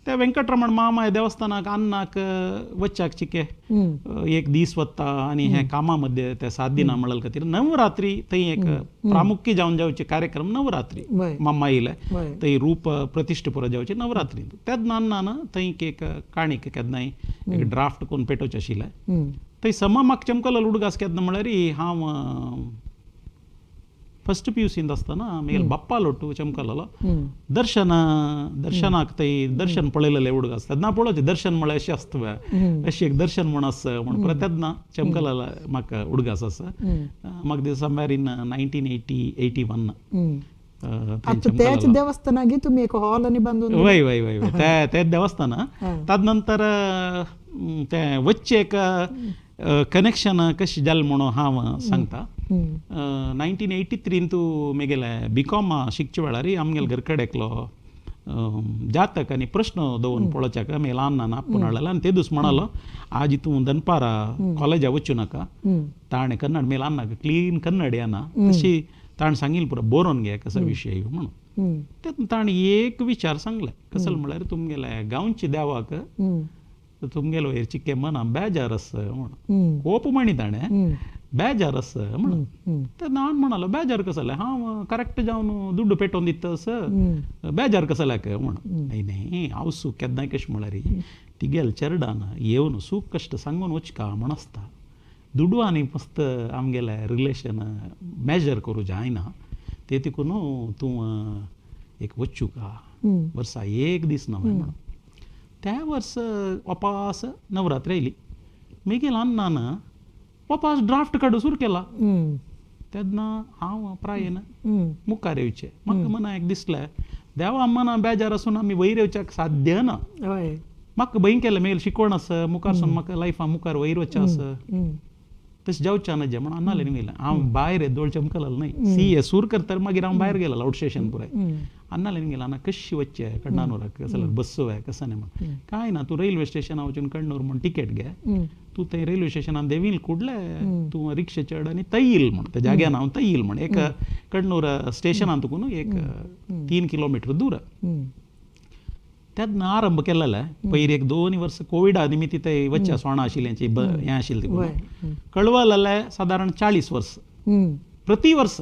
त्या वेंकटरमण महामाया देवस्थानाक अन्नाक वच्चाक चिके एक दीस वता आनी हे कामा मध्ये त्या 7 दिनां म्हणल खातीर नवरात्री थंय एक प्रामुख्य जावन जावचे कार्यक्रम नवरात्री मामाईले थंय रूप प्रतिश्ठा पुरो जावचे नवरात्री त्याच नान थंय एक काणीक केन्नाय एक ड्राफ्ट करून पेटोवचें आशिल्लें थंय समा म्हाका चमकलो उडगास केन्ना म्हळ्यार हांव फर्स्ट PUCंत आसतना मागीर बाप्पा लोटू चमकलो दर्शनाक थंय दर्शन पळयलेलें उडगास तेन्ना पळोवचें दर्शन म्हळ्यार अशें आसता अशें एक दर्शन म्हण आसा म्हण परत तेन्ना चमकलो म्हाका उडगास आसा म्हाका दिसता म्हळ्यार इन 1981 त्याच देवस्थानाक तुम्ही एक हॉल आनी बांदून वय वय वय तेच देवस्थान ताज नंतर ते वच्चे एक कनेक्शन कशें जालें म्हणून हांव सांगता 1983 तू मेगेले BCom शिकचे वेळार आमगेले घर कडेन एकलो जातक आनी प्रश्न दवरून पळोवच्याक आमी ल्हान आपूण हाडलेलो आनी ते दीस म्हणालो आज तूं दनपारा कॉलेजा वचूं नाका ताणें कन्नड मेल नाका क्लीन कन्नड येना तशी ताणें सांगिल्लें पुरो बरोवन घे कसो विशय म्हणून तेन्ना ताणें एक विचार सांगले कसलो म्हळ्यार तुमगेले गांवच्या देवाक तुमगेलो वयर चिक्के मना बेजार आसा म्हण कोप म्हणी ताणें बेजार आसा म्हणून तेन्ना हांवें म्हणालो बेजार कसो जालें हांव करेक्ट जावन दुड्ड पेटोवन दिता बेजार कसो जाल्याक म्हणून न्ही हांव सूख केन्नाय कशें म्हळ्यार तिगेल चेरडान येवन सूख कश्ट सांगून वचका म्हण आसता दुडू आनी मस्त आमगेले रिलेशन मेजर करूं जायना ते देखून तूं एक वचूं का वर्सा एक दीस नवें म्हणून त्या वर्स वपास नवरात्री आयली मेगेल अन्नान वपास ड्राफ्ट काडूं सुरू केला तेन्ना हांव प्रायेन मुखार येवचें म्हाका मनाक दिसलें देवा मना बेजार आसून आमी वयर येवच्याक साध्य ना म्हाका भंय केलें मेल शिकवण आसा मुखार सावन म्हाका लायफान मुखार वयर वचचें आसा तशें जावचें ना जें म्हणून अन्नालें गेलें हांव भायर येदोळ चमकलेलो न्हय CA सूर करता मागीर हांव भायर गेलो आउट स्टेशन पुराय अन्नालें गेलें ना कशी वच्चें कण्णानुराक कसो बस्सो कसो न्ही म्हण कांय ना तूं रेल्वे स्टेशना वचून कण्णूर म्हण टिकेट घे तूं थंय रेल्वे स्टेशनान देवील कुडले तूं रिक्षा चड आनी थंय येयल म्हण त्या जाग्यान हांव थंय येयल म्हण एक कण्णूर स्टेशनान तुकून एक 3 किलोमिटर दूर तेन्ना आरंभ केलेले पयर एक 2 वर्स कोविडा निमित्त थंय वच्चे सोणां आशिल्लें हें आशिल्लें तितून कळवल जालें सादारण 40 वर्स प्रति वर्स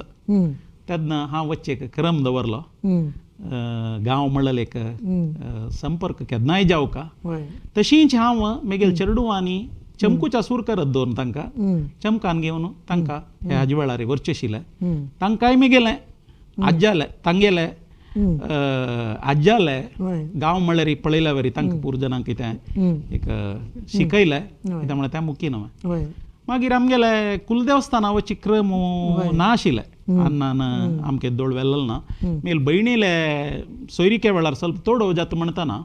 तेन्ना हांव वच्चे एक क्रम दवरलो गांव म्हणलें एक संपर्क केन्नाय जावका तशींच हांव मेगेल चेडूं आनी चमकूच्या सूर करत दवरून तांकां चमकान घेवन तांकां हे हाजे वेळार व्हरचें आशिल्लें तांकांय मेगेलें आज्जालें तांगेलें आज्जाले गांव म्हणल्यार पळयल्या वरी तांकां पुरो जाणांक कितें एक शिकयलें कित्याक म्हळ्यार तें मुख्य न्हय मागीर आमगेले कुलदेवस्थाना वचची क्रम ना आशिल्ले अन्नान आमके दोळ वेल्लो ना मेल भयणीले सोयरिके वेळार ಸ್ವಲ್ಪ तोडो जाता म्हणटाना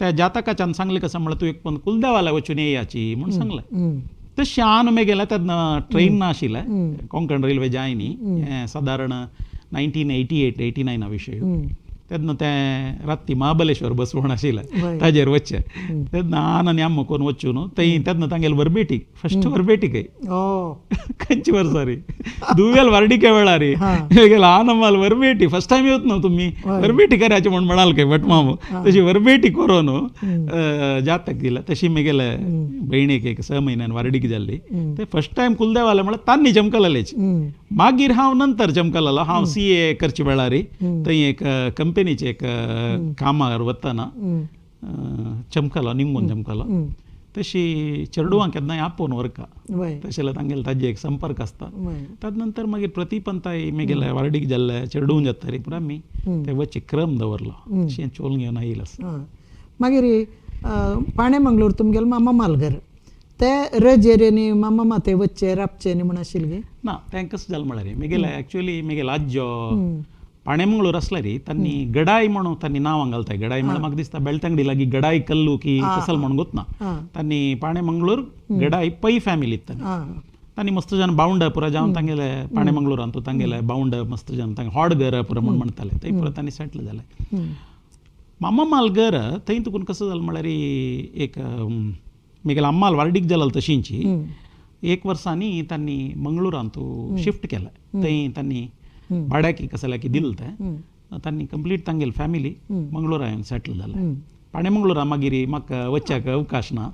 त्या जातकाच्यान सांगलें कसं म्हळ्यार तूं एक पण कुलदेवाला वचून येयाची म्हूण सांगलें तशें हांव मेगेलें तेन्ना ट्रेन ना आशिल्लें कोंकण रेल्वे जाय न्ही हें सादारण 1988-89 विशय तेन्ना तें राती महाबलेश्वर बस म्हूण आशिल्लें ताजेर वच्चें तेन्ना आन आनी आम्म कोन्न वचून थंय तेन्ना तांगेले वरबेटीक फस्ट वरबेटीक खंयची वर्सा रे दुवेल वार्डिके वेळार गेला आनमाल वरबेटी फर्स्ट टायम येवत न्हू तुमी वरबेटी करायचें म्हूण म्हणाल काय बट मामू तशी वरबेटी करून जातक दिला तशी मेगेले भयणीक एक 6 म्हयन्यान वार्डीक जाल्ली ते फर्स्ट टायम कुलदेवाले म्हळ्यार तान्नी चमकलेलेची मागीर हांव नंतर चमकलोलो. हांव CA करचे वेळारी थंय एक कंपनीचे एक कामार वतना चमकलो, निमून चमकलो. तशी चेडवांक केन्नाय आपोवन व्हरका तशें जाल्यार तांगेले ताजे एक संपर्क आसता. ताजे नंतर मागीर प्रतिपंताय मेगेले वार्डीक जाल्ले चेडूं जातरी पुरो आमी ते वच्चे क्रम दवरलो. अशें चोल घेवन आयिल्लो आसा. मागीर पाणे मंगळूर तुमगेलें मामामाल घर ते रज एरियेनी मामा ते वच्चे राबचे न्ही म्हण आशिल्ले ना तें कशें जालें म्हळ्यार मेगेले एक्चुअली मेगेले आज्जो पाणे मंगळूर आसला री तांणी गडाय म्हणून तांणी नांवां घालताय. गडाय म्हळ्यार म्हाका दिसता बेळतंगडी लागीं गडाय कल्लू की कसल म्हणून गोतना. तांणी पाणे मंगळूर गडाय पै फॅमिलीत तांणी मस्त जन बावंड पुरो जावन तांगेले पाणे मंगळूरांत तांगेले बावंड मस्त जन तांगे हॉड घर पुरो म्हण म्हणटाले थंय पुरो तांणी सेटल जाले. मामामाल घर थंय तुकून कसं जालें म्हळ्यार एक मेगेले अम्माल वार्डीक जालो तशींची 1 वर्सांनी तांणी मंगळूरांत शिफ्ट केलें. थंय तांणी भाड्याकी कसल्याकी दिलें तें तांणी कंप्लीट तांगेली फॅमिली मंगळूरा येवन सेटल जालें. पाणे मंगळूरा मागीर म्हाका वच्चाक अवकाश ना.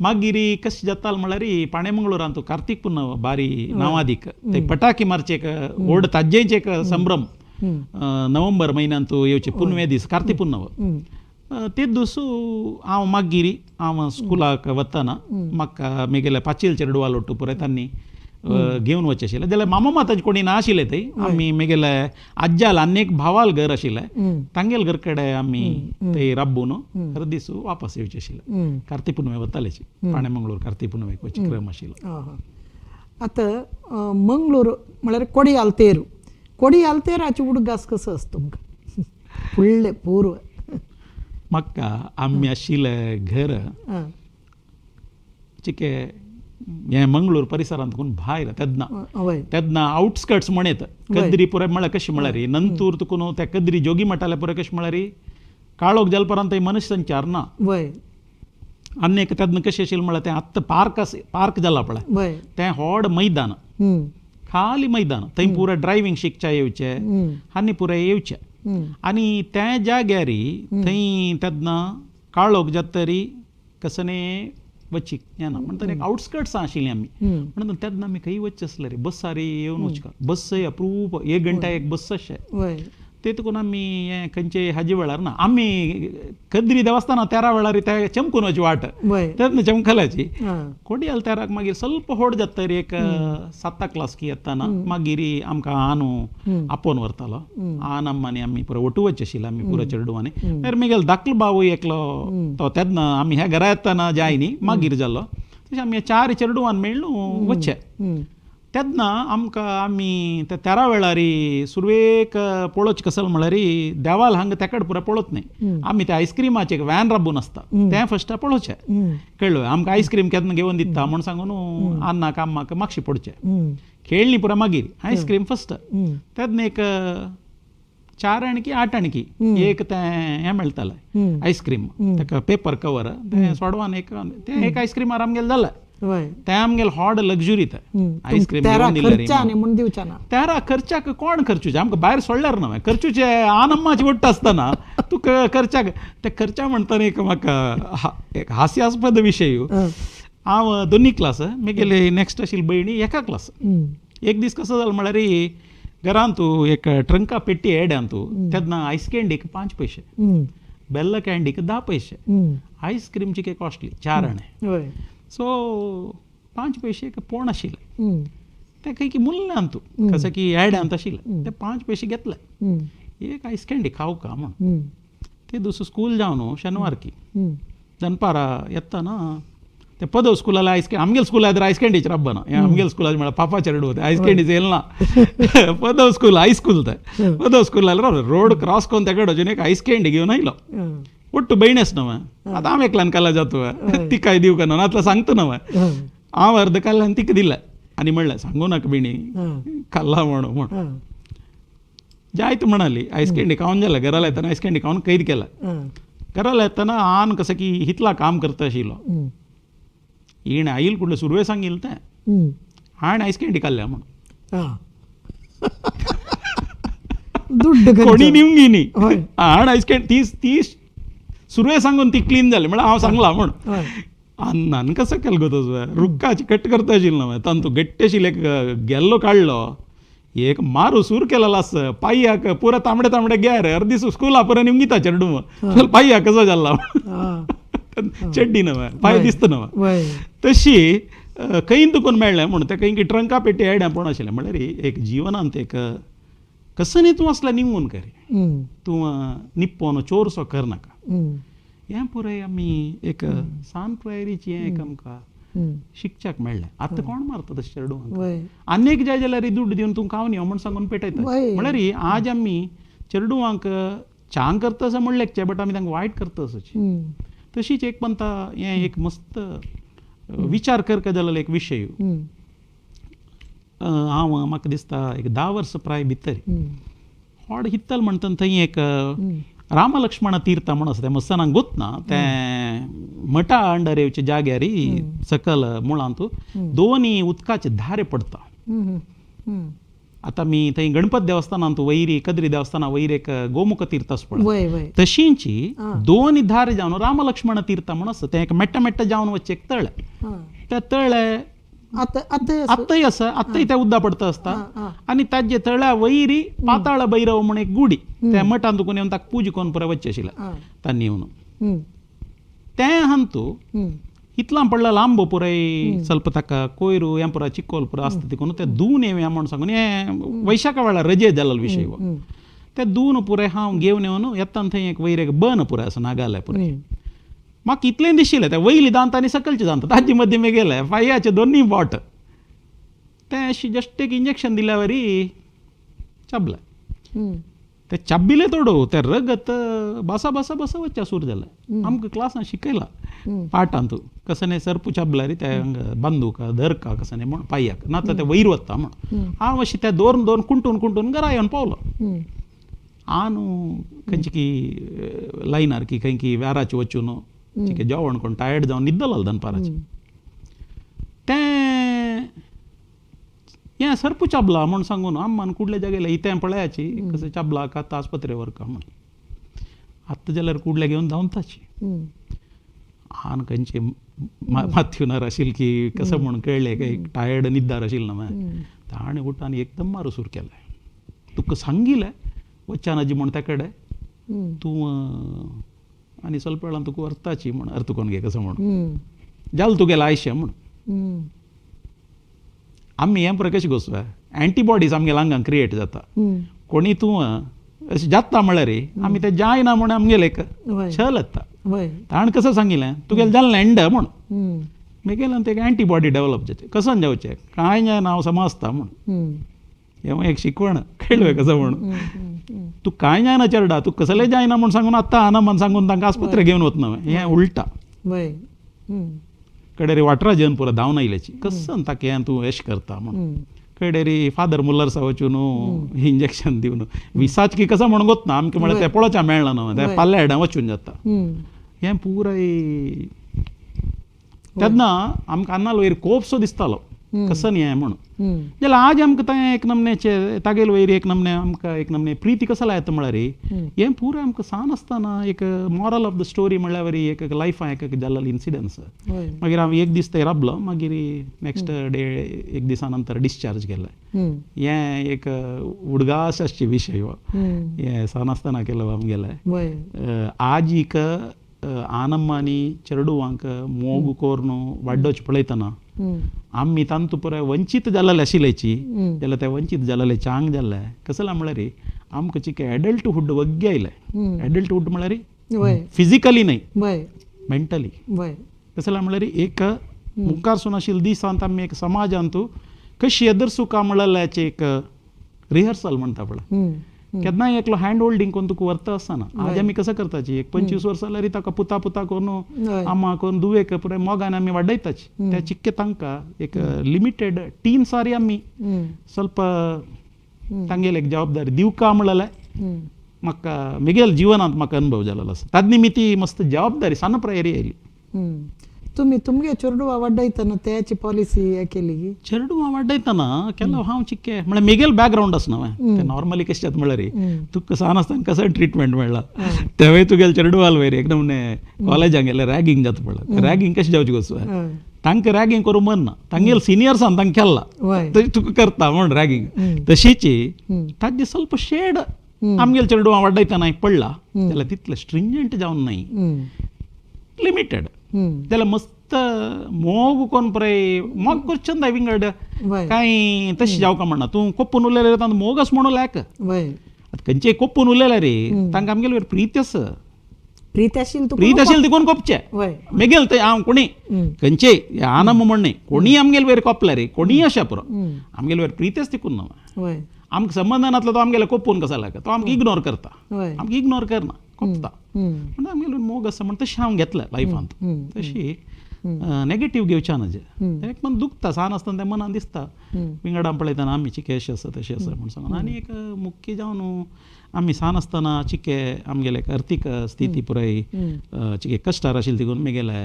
मागीर कशें जातालें म्हळ्यार पाणे मंगळूरांत कार्तीक पुन्नव बारी नांवादीक ते पटाकी मारचे एक व्हड ताज्जेचें एक संभ्रम नोव्हेंबर म्हयन्यांत येवचे पुनवे दीस कार्तीक पुन्नव. ते दिसू हांव मागीर हांव स्कुलाक वतना म्हाका मेगेले पाचील चेडवाल ओट्टू पुराय तांणी घेवन वचचे आशिल्ले. जाल्यार मामा माताचे कोणी ना आशिल्ले थंय. आमी मेगेले आज्जाल आनी एक भावाल घर आशिल्लें तांगेले घर कडेन आमी थंय राबून हर दीस वापस येवचे आशिल्ले. कार्तीक पुनवे वतालेची पाणे मंगळूर कार्तीक पुनवेक वचचे क्रम आशिल्लो. आतां मंगळूर म्हळ्यार कोडी आल्तेर. कोडी आल्तेराचे उडगास कसो आसता तुमकां फुडले पूर्व? म्हाका आमी आशिल्ले घर चिके हे मंगळूर परिसरांतून भायर तेदना आउटस्कर्ट्स म्हणत कद्री पुराय म्हळ्यार कशें म्हळ्यार नंतूर तुकून त्या कद्री जोगी मठाले पुराय कशें म्हळ्यार काळोख जाले पर्यंत थंय मनुश्य संचार ना. आनी एक तेदना कशें आशिल्लें म्हळ्यार तें आत्तां पार्क जाला पळय तें व्हड मैदान खाली मैदान थंय पुराय ड्रायव्हिंग शिकचे येवचे आनी पुराय येवचे. आनी त्या जाग्यार थंय तेदना काळोख जातरी कसने वचीक येना म्हणटा एक आउटस्कर्ट्स आशिल्लीं आमी. म्हणून तेदना आमी खंय वचचे आसले रे बसारी येवन वचका बस अप्रूप 1 घंटा एक बस अशें ते तुकून आमी हें खंयचे हाजे वेळार ना आमी कद्री देवस्थाना तेरा वेळार ते चमकून वची वाट तेदना चमकल्याची. कोडियाल तेराक मागीर ಸ್ವಲ್ಪ व्हड जातरी एक 7 क्लास की येताना मागीर आमकां आनू आपोवन व्हरतालो. आन अम्मानी आमी पुरो वटू वचचे आशिल्ले आमी पुरो चेडवांनी. मागीर मेगेलो धाकलो बावूय एकलो तो तेदना आमी ह्या घरा येताना जाय न्ही मागीर जालो तशें आमी 4 चेडवान मेळून वचचे. तेदना आमकां आमी ते तेरा वेळार सुरवेक पळोवचें कसल म्हळ्यार देवाल हांगा तेकड पुरो पळोवच न्ही आमी ते आयस्क्रिमाचे एक वॅन राबून आसता तें फस्ट पळोवचें. कळ्ळें आमकां आयस्क्रीम केन्ना घेवन दिता म्हूण सांगून अन्नाक आम्माक मागशी पडचें. खेळ्ळी पुरो मागीर आयस्क्रीम फस्ट. तेदना एक 4 आणकी 8 आणकी एक तें हें मेळटालें आयस्क्रीम ताका पेपर कवर तें सोडवान एक तें एक आयस्क्रीमार आमगेलें जालें. तें आमगेलें हॉड लग्जुरी तें आयस्क्रीम तेरा खर्चाक कोण खर्चुचे आमकां भायर सोडल्यार न्हय खर्चुचे आनम्माचे वट्ट आसतना तुका खर्चाक ते खर्चा म्हणटा एक म्हाका एक हास्यास्पद विशय. हांव 2री क्लास मेगेले नॅक्स्ट आशिल्ली भयणी एका क्लास. एक दीस कसो जालो म्हळ्यार घरांत एक ट्रंका पेटी एड्यांत तेदना आयस कँडीक 5 पयशे बेल्ला कँडीक 10 पयशे आयस्क्रीमची के कॉस्टली 4 आणे सो 5 पयशे पोण आशिल्ले ते खंय की मुल्ल्यांत कसं की एड्यांत आशिल्ले ते 5 पयशे घेतले एक आयस कँडी खावका म्हण. ते दुसरो स्कूल जावन शेनवार की दनपारा येताना ते पदव स्कुलाला आमगेल स्कुला आयस कँडीचे राबना आमगेल स्कुलाचे म्हळ्यार पापा चेडू आयस कँडीचे येल ना. पदव स्कूल हायस्कूल ते पदव स्कूल रोड क्रॉस करून तेकड वचून एक आयस कँडी घेवन आयलो. ಒಟ್ಟು ಬೈಣೆಸ್ ನವ ಅದು ಆಮೇಲೆ ಕ್ಲಾನ್ ಕಾಲ ಜಾತುವ ತಿಕ್ಕಾಯ್ ದೀವ್ ಕನ್ನ ಅತ್ಲ सांगतो ನವ हांव अर्द काल्ल्यान तिका दिला आनी म्हणलें सांगू नाका बिणी खाल्ला म्हणून म्हण जायत म्हणाली आयस कँडी खावन जालें घराला येताना आयस कँडी खावन कैद केला. घराला येताना आन कसं की हितला काम करता आशिल्लो हिणें आईल कुठले सुरवे सांगिल्लें तें हांवें आयस कँडी खाल्ल्या म्हण कोणी निवंक न्ही हांवें आयस कँडी ती सुरवे सांगून ती क्लीन जाली म्हळ्यार हांव सांगला म्हण. अन्नान कसं केलो गो तुजो रुक्काची कट करता आशिल्लो न्हय तांतू गट्टे आशिल्ले गेल्लो काडलो एक मारू सूर केलेला अस पाय्याक पुरा तांबडे तांबडे गॅर अर्दी स्कूला पुरा निमगिता चेडू पाय्या कसो जाल्ला चड्डी नव्हे पाय दिसत नव्हे तशी खंय तुकून मेळ्ळें म्हणून ते खंय ट्रंका पेटी आयड्या पण आशिल्लें म्हळ्यार एक जिवनांत एक कसं न्ही तूं असलें निमून करी तूं निप्पोन चोरसो करनाका हें पुराय आमी एक सान प्रायरीची हें एक आमकां शिकच्याक मेळ्ळें आतां कोण मारता तशें चेडूंक आनीक जाय जाल्यार दूड दिवन तूं खावन यो म्हण सांगून पेटयता म्हळ्यार आज आमी चेडूंक चांग करता असं म्हणलें बट आमी तांकां वायट करता असोची तशीच एक पंता हें एक मस्त विचार करता जाल्यार एक विशय हांव म्हाका दिसता एक 10 वर्सां प्राय भितर व्हड हित्तल म्हणटा थंय एक रामलक्ष्मण तीर्थ म्हणून आसा तें मस्त ನಂಗೆ ಗೊತ್ತಾ ते मठा अंडर येवचे जाग्यार सकल मुळांत दोनी उदकाचे धारे पडटा आतां मी थंय गणपत देवस्थानांत वैरी कद्री देवस्थाना वैर एक गोमुख तीर्थ आसा पळय तशींची दोनी धारे जावन रामलक्ष्मण तीर्थ म्हणून आसा तें एक मेट्टा मेट्टा जावन वच्चे एक तळे त्या तळे आत्ताय आसा आत्ताय त्या उद्दा पडता आसता आनी ताजे तळ्या वैरी पाताळ भैरव म्हणून एक गुडी त्या मठांत तुकून येवन ताका पूजा करून पुराय वच्चे आशिल्लें तांणी येवन तें हंतू इतलां पडला लांब पुराय ಸ್ವಲ್ಪ ताका कोयरू हें पुरा चिक्कोल पुरा आसता तिकून तें दून येवया म्हूण सांगून हें वैशाखा वेळार रजे जाल्लो विशय हो तें दून पुराय हांव घेवन येवन येताना थंय एक वैर एक बन पुराय आसा नागालय पुराय म्हाका इतलें दिशिल्लें तें वयली दांत आनी सकलचें दांत ताजे मदीं मी गेले पांयाचे दोनूय बोट तें अशी जस्ट एक इंजेक्शन दिल्या वरी चाबलें ते चाबिले तोडो ते रगत बसा बसा बसा वच्चा सूर जालें आमकां क्लासान शिकयलां पाठांत कसं सरपू चाबल्यार ते बांदूक धरका कसं म्हण पांयाक नात ते वयर वता म्हण हांव अशें ते दोन दोन कुंटून कुंटून घरा येवन पावलो आनु खंयची की लायनार की खंय की व्याराची वचून जेवण कोण टायर्ड जावन न्हिदलो दनपाराचें तें हें सरपू चाबला म्हूण सांगून आम्मान कुडले जागे इतें पळयाची कशें चाबला आतां आस्पत्रे व्हरका म्हण आतां जाल्यार कुडले घेवन जावन ताची आन खंयची माथ्युनार आशिल्ली की कसं म्हूण कळ्ळें की टायर्ड न्हिददार आशिल्लो न्हय ताणें उठान एकदम मारू सूर केलें तुका सांगिल्लें वच्चानाजी म्हूण ते कडेन तूं आनी ಸ್ವಲ್ಪ वेळान तुका व्हरताची म्हूण अर्थ कोण गे कसं म्हूण जाल तुगेलें आयुश्य म्हूण आमी हें पळय कशें गोसवा एंटीबॉडीज आमगेल्या आंगान क्रिएट जाता कोणी तूं अशें जाता म्हळ्यार आमी तें जायना म्हूण आमगेलें एक छल येता ताणें कसं सांगिल्लें तुगेलें जाल्लें एंड म्हूण म्हगेल्यान तें एंटीबॉडी डेवलप जावचें कसं जावचें कांय जायना हांव समजता म्हूण हें एक शिकवण कळ्ळें कसं म्हूण तूं कांय जायना चेडा तूं कसलें जायना म्हूण सांगून आतां आना म्हूण सांगून तांकां आस्पत्रे घेवन वतना हें उलटा कडेरी वाटरा जेवन पुरो धांवन आयल्याची कसं ताका हें तूं एश करता म्हूण कडेरी फादर मुल्लर्सा वचून इंजेक्शन दिवन विसाच की कसं म्हूण गोतना आमकां म्हळ्यार तें पळोवच्या मेळना न्हय तें पाल्ल्या हेडां वचून जाता हें पुराय तेन्ना आमकां आन्नाल वयर कोपसो दिसतालो कसं न्ही हें म्हणून जाल्यार आज आमकां तें एक नमनेचे तागेले वयर एक नमने आमकां एक नमने प्रिती कसाला येता म्हळ्यार हें पुराय आमकां सान आसतना एक मॉरल ऑफ द स्टोरी म्हळ्यार वरी एक लायफान एक जाल्लो इन्सिडन्स मागीर हांव एक दीस थंय राबलो मागीर नेक्स्ट डे एक दिसा नंतर डिस्चार्ज केलें हें एक उडगास आसचे विशय हो हें सान आसतना केलो आमगेलें आजीक आनम्मानी चेडूवांक मोग कोरून वाडोवचें पळयतना आमी तांतू पुराय वंचीत जाल्ले आशिल्लेची जाल्यार ते वंचीत जाल्ले चांग जाल्ले कसं म्हळ्यार आमकां चिके एडल्टहूड वग्गे आयलें एडल्टहूड म्हळ्यार फिजिकली न्हय मेंटली कसं म्हळ्यार एक मुखारसून आशिल्ले दिसांत आमी एक समाजांत कशी एदरसुका म्हळ्याची एक रिहर्सल म्हणटा पळय केन्नाय एकलो हँड होल्डिंग करून तुका व्हरता आसतना आज आमी कसं करताची एक 25 वर्सां जाल्यार ताका पुता पुता करून आमा करून दुवेक पुराय मोगान आमी वाडयताची त्या चिक्के तांकां एक लिमिटेड टीम सारी आमी ಸ್ವಲ್ಪ तांगेले एक जबाबदारी दिवका म्हणलें म्हाका म्हगेल्या जिवनांत म्हाका अनुभव जाल्लो आसा ताजे निमित्ती मस्त जबाबदारी सान प्रायरी आयली तुम्ही तुमगे चेडूवा वाडयतना त्याची पॉलिसी हे केली चेडूवा वाडयतना केलो हांव चिक्के म्हळ्यार म्हगेलो बॅकग्रावंड आसा न्हय ते नॉर्मली कशें जाता म्हळ्यार तुका सान आसतना कसं ट्रिटमेंट मेळ्ळा तेवय तुगेले चेडूवाल वयर एक नमने कॉलेजांत गेले रॅगिंग जाता पळय रॅगिंग कशें जावचें गो तांकां रॅगिंग करूं मरना तांगेल सिनियर्सान तांकां केल्ला वय तुका करता म्हण रॅगिंग तशीची ताजे ಸ್ವಲ್ಪ शेड आमगेल चेडूं वाडयतना पडला जाल्यार तितलें स्ट्रिंजंट जावन न्हय लिमिटेड जाल्यार मस्त मोग कोन पळय मोग करचंद विंगड वय कांय तशें जावका म्हणना तूं कोप्पून उरलेलें तांकां मोगच म्हणूं लायक वय खंयचे कोप्पून उरलेले रे तांकां आमगेले प्रीत आसा प्रीत आशिल तू प्रीत आशिल्लें देखून कोपचें वय मेगेल ते हांव कोणी खंयचे आनम म्हणणे कोणी आमगेले वयर कोपला रे कोणी अशा पुरो आमगेले वयर प्रीतच तिकून ना वय आमकां संबंध नासलो तो आमगेले कोपून कसा लायक तो आमकां इग्नोर करता वय आमकां इग्नोर करना कोपता म्हणजे आमगेले मोग आसा म्हण तशें हांव घेतलें लायफांत तशी नेगेटीव घेवच्या नजे एक मन दुखता सान आसतना तें मनान दिसता विंगडान पळयतना आमी चिके अशें आसा तशें आसा म्हण सांगून आनी एक मुख्य जावन आमी सान आसतना चिके आमगेले अर्थीक स्थिती पुराय चिके कश्टार आशिल्ली देखून मेगेले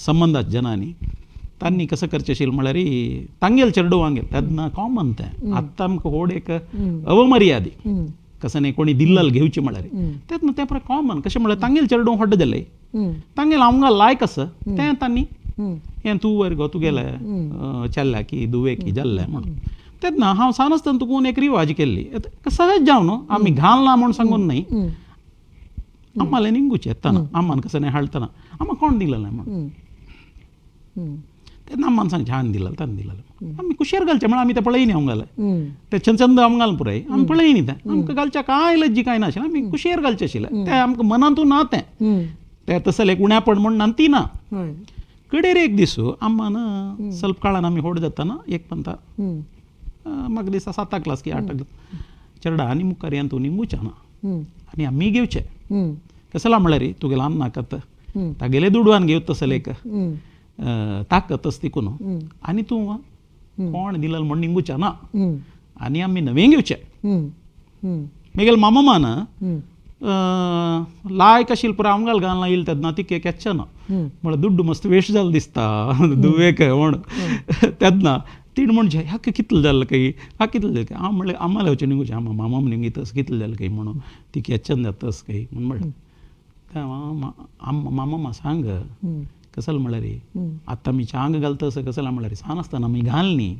संबंदात जनांनी तांणी कसं करचें आशिल्लें म्हळ्यार तांगेल चेडूं वांगेल तेन्ना कॉमन तें आत्तां आमकां व्हड एक अवमर्यादी कसं नाही कोणी दिल्लल घेवची म्हळ्यार तेन्ना तें पळय कॉमन कशें म्हळ्यार तांगेल चेडूं व्हड जालें तांगेल आमकां लायक आसा तें तांणी हें तूं वर गो तुगेले चेल्ल्या की दुवे की जाल्लें म्हणून तेन्ना हांव सान आसतना तुकून एक रिवाज केल्ली सहज जावन न्हू आमी घालना म्हूण सांगून न्हय आम्हालें निंगूचें येताना आम्मान कसं नाही हाडटना आम्हां कोण दिलेलें म्हणून तेन्ना आम्मान सांगचें हांवें दिलेलें ताणें दिलेलें आमी कुशेर घालचें म्हळ्यार आमी तें पळयनी आमगेलें तें छंद आमगेलें पुराय आमी पळयनी तें आमकां घालचें कांय लज्जी कांय नाशिल्लें आमी कुशेर घालचें आशिल्लें तें आमकां मनांतूय ना तें तसलें एक उण्यापण म्हण ना ती ना कडेर एक दिसू आम्मान ಸ್ವಲ್ಪ काळान आमी व्हड जाताना एक म्हणटा म्हाका दिसता 7 क्लास की 8 क्लास चेडा आनी मुखार येन तूं निंगूचें ना आनी आमी घेवचें कसला म्हळ्यार तुगेलें अन्न नाकात तागेले दुडवान घेवत तसलें एक ताकत आसा तिकून आनी तूं कोण दिलेलें म्हण निंगूचें ना आनी आमी नवें घेवचें मेगेल मामा लायक आशिल्लें पुरो आमगेल घालना येयलें तेन्ना ती केच्चें ना म्हळ्यार दुड्ड मस्त वेस्ट जालो दिसता दुवेक म्हण तेन्ना तीण म्हणचे ह्या कितलें जालें काय हा कितलें जालें काय हांव म्हणलें आम्हाला वचून निंगूचें आमा मामा निंगयतस कितलें जालें काय म्हणून ती केच्चन जातस काय म्हणलें मामा सांग कसं म्हळ्यार आतां आमी चांग घालतस कसं म्हळ्यार सान आसतना आमी घालनी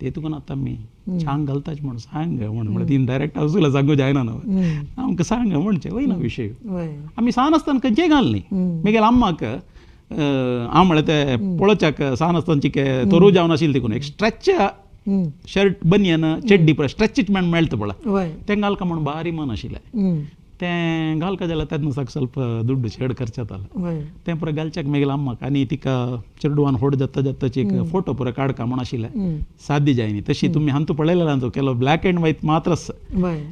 तेतून आतां आमी चांग घालताच म्हण सांग म्हण तीन डायरेक्ट हावसूला सांगू जायना न्हू आमकां सांग म्हणचें वयना विशय आमी सान आसतना खंयचेय घालनी मेगेल आम्माक हांव म्हळ्यार ते पळोवच्याक सान आसतना चिके तोरू जावन आशिल्लें देखून एक स्ट्रेच शर्ट बनियन चेड्डी पळय स्ट्रेचीच मेळटा पळय तें घालका म्हण भारी मन आशिल्लें तें घालका जाल्यार तेन्ना ಸ್ವಲ್ಪ ದುಡ್ಡು शेड खर्च जातालो तें पुरो घालच्याक मेगेल आम्माक आनी तिका चेडवान व्हड जाता जाताची एक फोटो पुरो काडका म्हण आशिल्लें साध्य जायनी तशी तुमी हांतू पळयलें तो केलो ब्लॅक एंड व्हायट मात्रच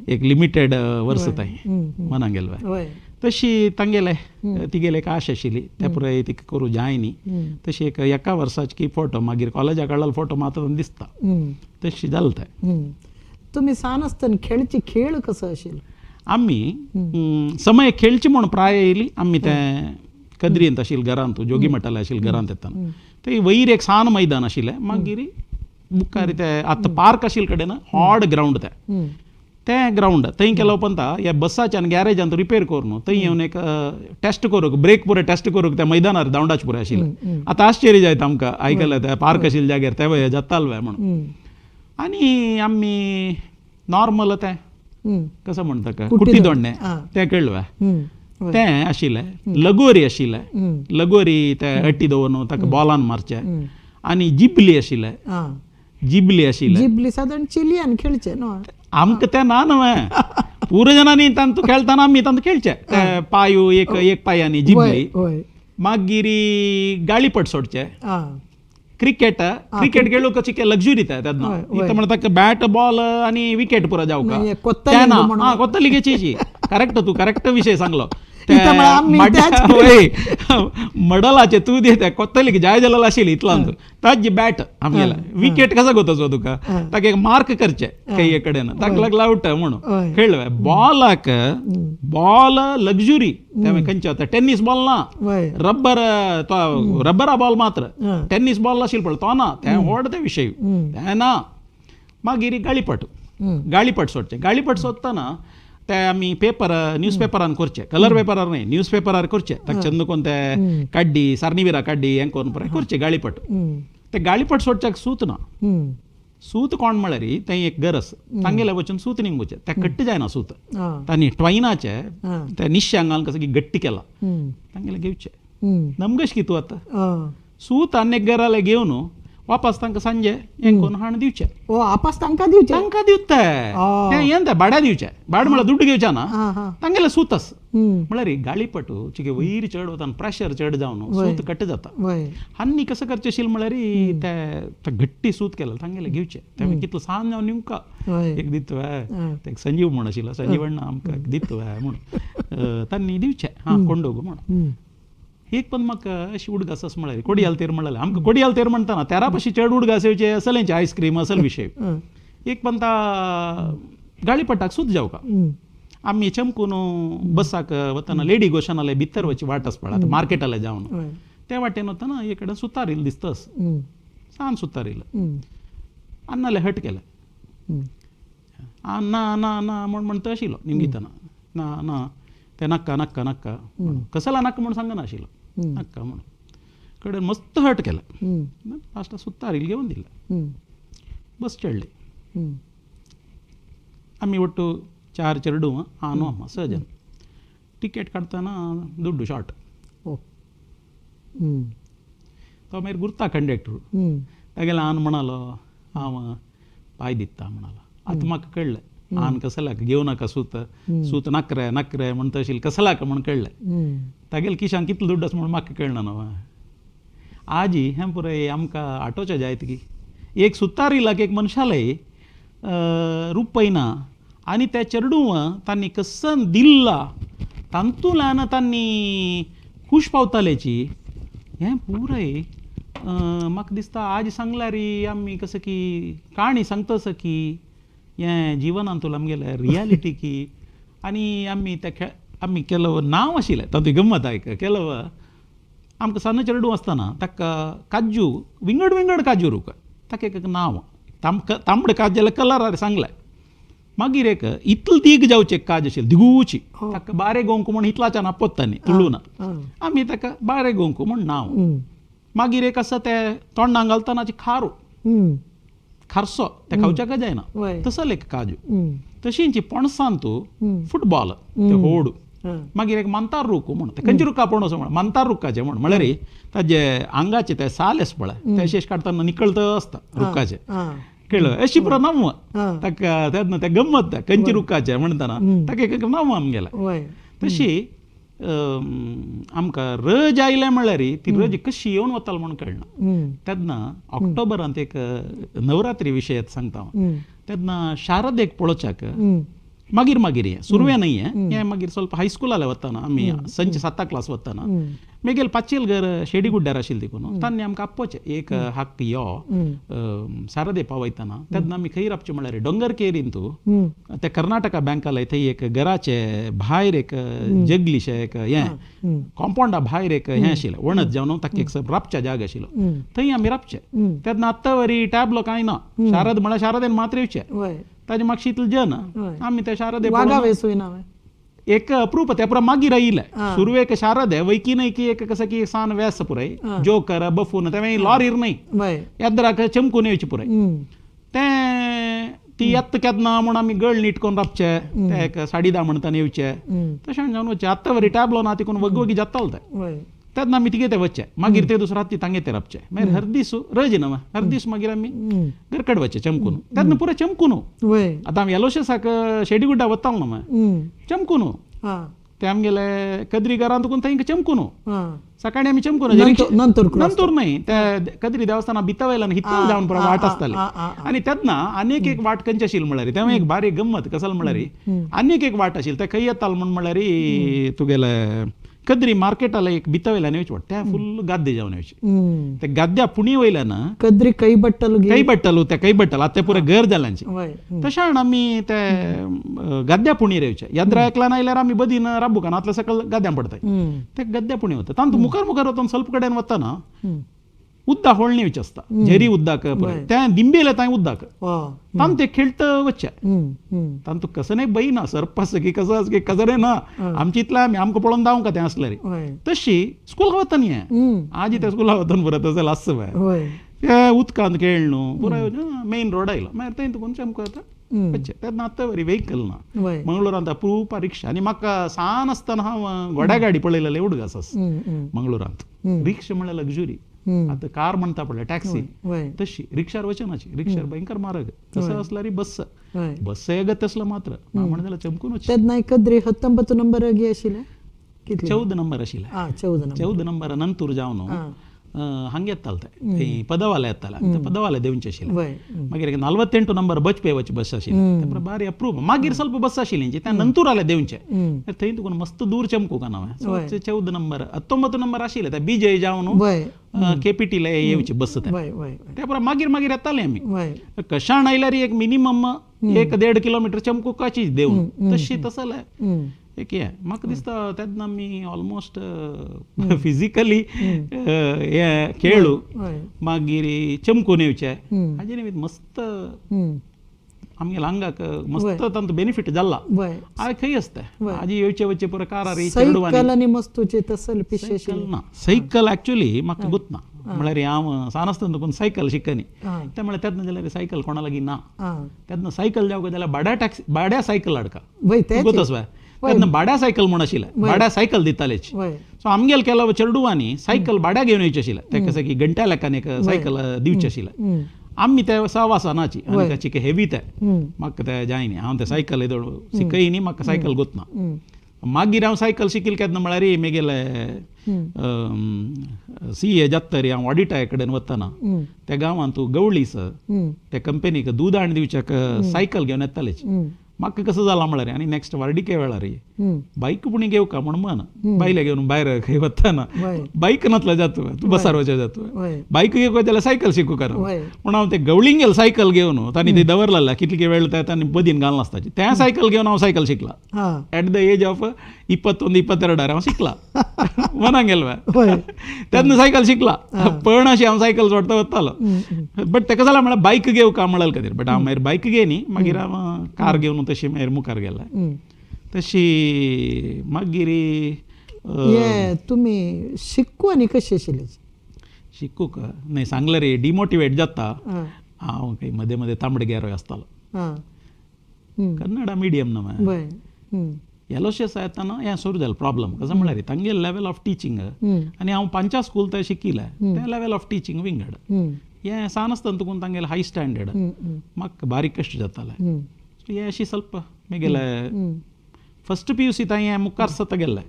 एक लिमिटेड वर्स ताई मनां गेलो तशी तांगेले तिगेले एक आश आशिल्ली ते पुराय तिका करूं जायनी तशी एक एका वर्साची की फोटो मागीर कॉलेजा काडलेलो फोटो मात्र दिसता तशी जालें तें तुमी सान आसतना खेळची खेळ कसो आशिल्लो आमी समय खेळची म्हूण प्राय येयली आमी तें कद्रींत आशिल्लें घरांत जोगी मठाले आशिल्लें घरांत येताना थंय वयर एक सान मैदान आशिल्लें मागीर मुखार तें आतां पार्क आशिल्ले कडेन व्हड ग्रावंड तें ग्रावंड थंय केलो उपरांत ह्या बसाच्यान गॅरेजांत रिपेर करूं न्हू थंय येवन एक टेस्ट करूंक ब्रेक पुरे टेस्ट करूंक त्या मैदानार धांवडाचे पुरे आशिल्लें आतां आश्चर्य जायता आमकां आयकलें तें पार्क आशिल्ल्या जाग्यार तें जातालें म्हणून आनी आमी नॉर्मल तें कसं म्हणटा काय कुट्टी दोडणें तें खेळ्ळें तें आशिल्लें लगोरी आशिल्लें लगोरी ते अट्टी दवरून ताका बॉलान मारचें आनी जिबली आशिल्लें जिबली सादारण चिलियान खेळचें न्हू आमकां तें ना न्हय पुरो जनांनी तांतू खेळटाना आमी तांतू खेळचें पांयो एक पांयांनी जिबली मागीर गाळीपट सोडचें क्रिकेट खेळू कशी लग्जुरी तेन्ना म्हणटा बॅट बॉल आनी विकेट पुरो जावका कोत्ता लिगेची करेक्ट तूं करेक्ट विशय सांगलो मडलाचे तूं दे ते कोत्तलीक जाय जाल्यार आशिल्ली इतलांत ताजी बॅट आमगेला विकेट कसो कोताचो तुका ताका एक मार्क करचे काही कडेन ताका लागला आउट म्हणून खेळलो बॉलाक बॉल लग्जुरी खंयचे टेनिस बॉल ना रब्बरा बॉल मात्र टेनिस बॉल आशिल्लो पळय तो ना तें व्हड ते विशय तें ना मागीर गाळीपट सोडचें गाळीपट सोदतना ते आम्ही पेपर न्यूजपेपरान करचे, कलर पेपरार नाही न्यूजपेपरार करचे, ताका चंद कोणते काड्डी सारणीविरा काड्डी हें करून पळय करचे गाळीपट. ते गाळीपट सोडच्याक सूत ना. सूत कोण म्हळ्यार तें एक गरज तांगेले वचून सूत निंगूचे, ते कट्ट जायना सूत. तांणी ट्वायनाचे ते निश्चे घालून कसं की गट्टी केला तांगेले घेवचे. नमगेश कितू आतां सूत आनी एक गराले घेवन वापस तांकां सांजे हें करून हाण दिवचे. वापस तांकां दिवचे. तांकां दिवते तें हें ते भाड्या दिवचे. भाड म्हळ्यार दुड्ड घेवचे ना, तांगेले सूत आस. म्हळ्यार गाळीपटू चिके वयर चड वता प्रेशर चड जावन सूत कट्ट जाता. हांनी कसं करचें आशिल्लें म्हळ्यार ते गट्टी सूत केलें तांगेले घेवचे. ते कितलो सांज जावन निमका एक दित ते संजीव म्हण आशिल्लो, संजीव अण्णा आमकां दित म्हण तांणी दिवचे कोंडोग म्हण. एक पण म्हाका अशी उडगास आसा म्हळ्यार कोडयाल तेर म्हणलें आमकां कोडयाल तेर म्हणटाना तेरा पाशी चड उडगास येवचे असलेंचे आयस्क्रीम असल विशय. एक पण ता गाळीपटाक सूत जावका आमी चमकून बसाक वतना लेडी गोशानाले भितर वची वाट आसा पळय मार्केटाले जावन त्या वाटेन वतना एक कडेन सुतार येयलें दिसतास, सान सुतार येयलें. अन्नाले हट केलें. ना ना ना म्हणटा आशिल्लो निमगितना, ना ना ते नाका नाका नाका कसला नाका म्हूण सांगना आशिल्लो, नाका म्हणून कडेन मस्त हट केला. लास्टाक सुतार येयलें घेवन दिलें. बस चडली. आमी ಒಟ್ಟು 4 चेडू हांव अम्मा 6 जन. टिकेट काडतना दुड्डू शॉर्ट. तो मागीर गुर्ता कंडक्टर तागेलो हांव म्हणलो हांव पांय दिता म्हणलो. आतां म्हाका कळ्ळें हांव कसलाक घेवं नाका सूत, सूत नाकरे नाकरे म्हणटा आशिल्लें कसलाक म्हण कळ्ळें. तागेले किशान कितलो दुड्ड आसा म्हूण म्हाका कळना न्हू. आजी हें पुराय आमकां आटोवचें जाय की एक सुतार इलाक एक मनशाले रूप पयना आनी ते चेडू तांणी कसन दिल्ला तांतूंतल्यान तांणी खूश पावतालेची हें पुराय म्हाका दिसता आज सांगल्यार आमी कसं की काणी सांगतस की हें जिवनांतूल आमगेलें रियलिटी की. आनी आमी ते आमी केलो नांव आशिल्लें तातूंत गंमत आयक केलो आमकां सन्न चेडू आसतना ताका काजू विंगड विंगड काजू रूक ताका एक नांव तांबडे काज जाल्यार कलरार सांगलें. मागीर एक इतल तीग जावचें काज आशिल्लें दिगूची ताका बारे गोंकू म्हूण इतलाच्यान आपयतानी तुळून आमी ताका बारे गोंकू म्हूण नांव. मागीर एक आसा ते तोंडां घालतनाची खारू खारसो ते खावच्याक जायना तसल एक काजू. तशींची पणसांतू फुटबॉल ते होडू. मागीर एक मंतार रुकू म्हूण ते खंयचे रुका पणस म्हण मंतार रुखाचे म्हण म्हळ्यार ताजे आंगाचे ते साल आसा पळय ते शेश काडटना निकळत आसता रुखाचे कळ्ळें अशी पुरो नांव ताका तेन्ना ते गंमत खंयचे रुखाचे म्हणटना ताका एक नांव आमगेलें. तशी आमकां रज आयलें म्हळ्यार ती रज कशी येवन वताली म्हूण कळना. तेन्ना ऑक्टोबरांत एक नवरात्री विशय सांगता तेन्ना शारदेक पळोवच्याक मागीर मागीर हें सुरवें न्हय हें मागीर ಸ್ವಲ್ಪ हायस्कुलाले वतना आमी संच 7 क्लास वतना मेगेल पाचेल घर शेडीगुड्ड्यार आशिल्लें देखून तांणी आमकां आपोवचें एक हक्क यो शारदे पावयतना तेन्ना आमी खंय रावचें म्हळ्यार डोंगर केरींतू ते कर्नाटका बँकाले थंय एक घराचे भायर एक जगलीशें एक हें कॉम्पाउंडा भायर एक हें आशिल्लें वणत जावन ताका एक राबच्या जाग आशिल्लो थंय आमी रावचे. तेन्ना आत्ता वरी टॅबलो कांय ना शारद म्हळ्यार शारदेन मात्र येवचें ताजे म्हाका शीतल जन आमी ते शारदे एक अप्रूप ते पुरा मागीर आयिल्ले सुरवेक शारदे वैकी न्हय की एक कसं की सान व्यास पुराय जोकर बफून ते लॉरीर न्हय येद्राक चमकून येवचे पुराय तें ती येत्त केन्ना म्हूण आमी गळ नीट करून रावचे ते एक 10:30 म्हणटाना येवचे तशें जावन वचचें. आत्तां वरी टॅबलो ना तिकून वगवगी जातालो ते तेन्ना आमी तिगे ते वचचे मागीर ते दुसरे राती तांगे ते रावचे मागीर हर दीस रज न्हय हर दीस मागीर आमी घरकड वचचे चमकून तेन्ना पुरो चमकून आतां आमी येलोशेसाक शेडीगुड्डा वतालो न्हय चमकून ते आमगेले कद्री घरांत थंय चमकून सकाळी आमी चमकून नंतर न्हय ते कद्री देवस्थाना भितर वयल्यान हितून जावन पुरो वाट आसताली आनी तेन्ना आनीक एक वाट खंयची आशिल्ली म्हळ्यार तेव्हा एक बारीक गंमत कसलो म्हळ्यार आनीक एक वाट आशिल्ली ते खंय येतालो म्हूण म्हळ्यार तुगेले कद्री मार्केटाला एक भितर वयल्यान येवचे पडटा ते फुल्ल गाद्दे जावन येवचे ते गाद्द्या पुणी वयल्यान कद्री कई बट्टल ते कई बट्टल आतां पुरो घर जाल्यांचे तशें आमी ते गाद्द्या पुणीर येवचे येद्रा एकल्यान आयल्यार आमी बदीन राबूकान आतले सकयल गाद्द्यां पडटाय ते गाद्द्या पुणी वता तांतू मुखार मुखार वता ಸ್ವಲ್ಪ कडेन वतना उद्दा होळणेवचे असता झेरी उद्दाक त्या दिंबेला ताई उद्दाक तान ते खेळत वच्चे तान तू कसं नाही बई ना सरपस की कसं नाही ना आमची इतला आमकां पळोवन दावंक तें असलें रे तशी स्कूल वता न्ही आज त्या स्कूला वतन बरं तसं लास्ट बाय त्या उदकांत खेळ न्हू पुराय मेन रोड आयलो मागीर थंय तुका चमको येता तेन्ना आतां बरी व्हेकल ना मंगळूरांत अप्रूप रिक्षा आनी म्हाका सान आसतना हांव घोड्या गाडी पळयलेले उडगास मंगळूरांत रिक्षा म्हळ्यार लग्जुरी आता कार म्हणता पडलं टॅक्सी तशी रिक्षार वचनाची रिक्षार भयंकर म्हारग तसं असल्यार बस बस येगत असलं मात्र म्हणून जाल्यार चमकून वच कद्री 19 नंबर गी आशिल्ले 14 नंबर आशिल्ले 14 नंबर नंतर जावन ಹಂಗೆ ಎತ್ತಲ್ತೆ ಈ ಪದವಾಲ ಎತ್ತಲ್ಲ ಪದವಾಲ ದೇವಂಚೆ ಆशिल्ले मागीर 48 नंबर बचपेवाची बस आशिल्ली बारी अप्रूप मागीर ಸ್ವಲ್ಪ बस आशिल्ली त्या नंतर आले देवचे थंय तुका मस्त दूर चमकू का नाव 14 नंबर 19 नंबर आशिल्ले त्या बीजे जावन केपीटीला येवची बस त्या परत मागीर मागीर येताले आमी कशाण आयल्यार एक मिनिमम 1.5 किलोमीटर चमकुकाची देवन तशी तसले एक हे म्हाका दिसता तेन्ना आमी ऑलमोस्ट फिजिकली हे खेळू मागीर चमकून येवचे हाजे निमित्त मस्त आमगे हांगाक मस्त तांचो बेनिफीट जाला आय खंय आसता आजी येवचे वच्चे पुरो कारार सायकल मस्तूचे तसल पिशे ना सायकल एक्चुअली म्हाका गुतना म्हळ्यार हांव सान आसतना कोण सायकल शिकनी ते म्हळ्यार तेन्ना जाल्यार सायकल कोणा लागीं ना तेन्ना सायकल जावं जाल्यार भाड्या सायकल हाडका गुतस बाय तेन्ना भाड्या सायकल म्हूण आशिल्ले भाड्या सायकल दितालेच सो आमगेल केलो चेडूवांनी सायकल भाड्या घेवन येवचे आशिल्ले ते कशें की घंट्या लेखान एक सायकल दिवचे आशिल्ले आमी ते सवासानाची आनी ताची हेवी ते म्हाका ते जायनी हांव ते सायकल शिकयनी म्हाका सायकल गुतना मागीर हांव सायकल शिकिल्ले केन्ना म्हळ्यार म्हगेले CA जातरी हांव ऑडिटा कडेन वतना त्या गांवांत तूं गवळीस त्या कंपनीक दूद हाडून दिवच्याक सायकल घेवन येतालेच म्हाका कसं जालां म्हळ्यार आनी नेक्स्ट वार्डिके वेळार बायक पुणी घेवका म्हण मन बायले घेवन भायर खंय वतना बायक नातलो जातो तूं बसार वचो जातो बायक घेवका जाल्यार सायकल शिकू करा म्हण हांव ते गवळींक गेलो सायकल घेवन तांणी ती दवरलेला कितले वेळ तांणी बदीन घालना आसताची त्या सायकल घेवन हांव सायकल शिकला एट द एज ऑफ 21-22 हांव शिकला मनाक गेलो तेन्ना सायकल शिकला पण अशी हांव सायकल सोडता वतालो बट तेका जाल्यार म्हळ्यार बायक घेवका म्हळ्यार खातीर बट हांव मागीर बायक घेयनी मागीर हांव कार घेवन तशी मागीर मुखार गेला तशी मागीर तुमी शिकू आनी कशी आशिल्ली शिकू का नाही सांगले रे डिमोटिवेट जाता हांव काही मदें मदें तांबडे गेरोय आसतालो कन्नडा मिडियम न्हू येलोशेस येतना हें सुरू जालें प्रॉब्लम कसं म्हळ्यार तांगे लेवल ऑफ टिचींग आनी हांव 5 स्कूल थंय शिकिल्लें तें लेवल ऑफ टिचींग विंगड हें सान आसतना तुकून तांगेलें हाय स्टँडर्ड म्हाका बारीक कश्ट जातालें सो हें अशी ಸ್ವಲ್ಪ म्हगेले फस्ट PUC ताई हें मुखार सत गेल्लें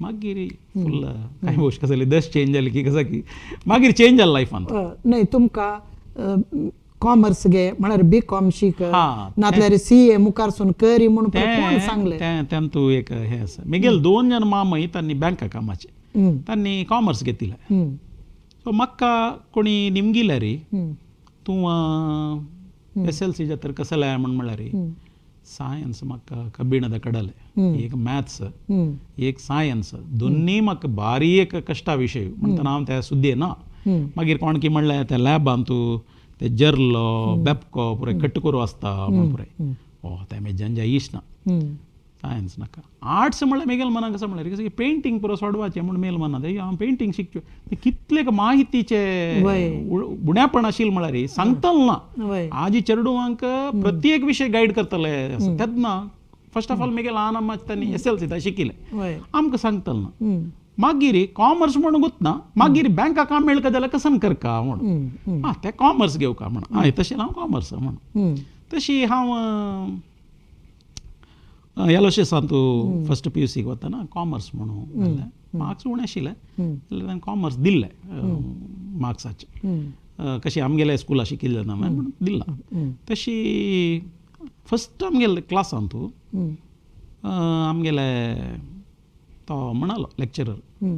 मागीर फुल्ल कांय गोश्ट कसं जाली दस चेंज जाली की कसं की मागीर चेंज जालें लायफांत न्हय तुमकां कॉमर्स घे म्हळ्यार B.Com शिक नातल्यार CA मुखारसून करी म्हणून कोण सांगलें तेन्ना तूं एक हें आसा म्हगेले 2 जन मामय तांणी बँका कामाचे तांणी कॉमर्स घेतिल्लें सो म्हाका कोणी निमगिले रे तूं SLC तर कसं लाय म्हळ्यार सायन्स म्हाका कब्बिणदा कळलें एक मॅथ्स एक सायन्स दोन्ही म्हाका भारी एक कश्टा विशय म्हणटना हांव त्या सुद्दी ना मागीर कोण की म्हणलें त्या लॅबान तूं ते जर्लो बेपको पुरे कट्टुकोरू आसता म्हण पुरे ते मेजांच्या इश्ट ना सायन्स नाका आर्ट्स म्हळ्यार मेगेल मनाक कसं म्हळ्यार कसं पेंटींग पुरो सोडवाचें म्हूण मेल मनात हांव पेंटींग शिकचें कितले माहितीचे बुण्यापण आशिल्लें म्हळ्यार सांगतल ना आजी चेडूवांक प्रत्येक विशय गायड करतले तेन्ना फर्स्ट ऑफ ऑल मेगेल ल्हान अम्माच तांणी SLC थंय शिकिल्लें आमकां सांगतल ना मागीर कॉमर्स म्हणून गुतना मागीर बँका काम मेळका जाल्यार कसन करका म्हणून ते कॉमर्स घेवका म्हणून हय तशें हांव कॉमर्स म्हणून तशी हांव येलोशेसान तूं फस्ट PUC वतना कॉमर्स म्हणून मार्क्स उणे आशिल्ले जाल्यार हांवें कॉमर्स दिल्लें मार्क्साचे कशी आमगेल्या स्कुला शिकिल्ले ना म्हणून दिला तशी फस्ट आमगेले क्लासान तूं आमगेले तो म्हणालो लेक्चरर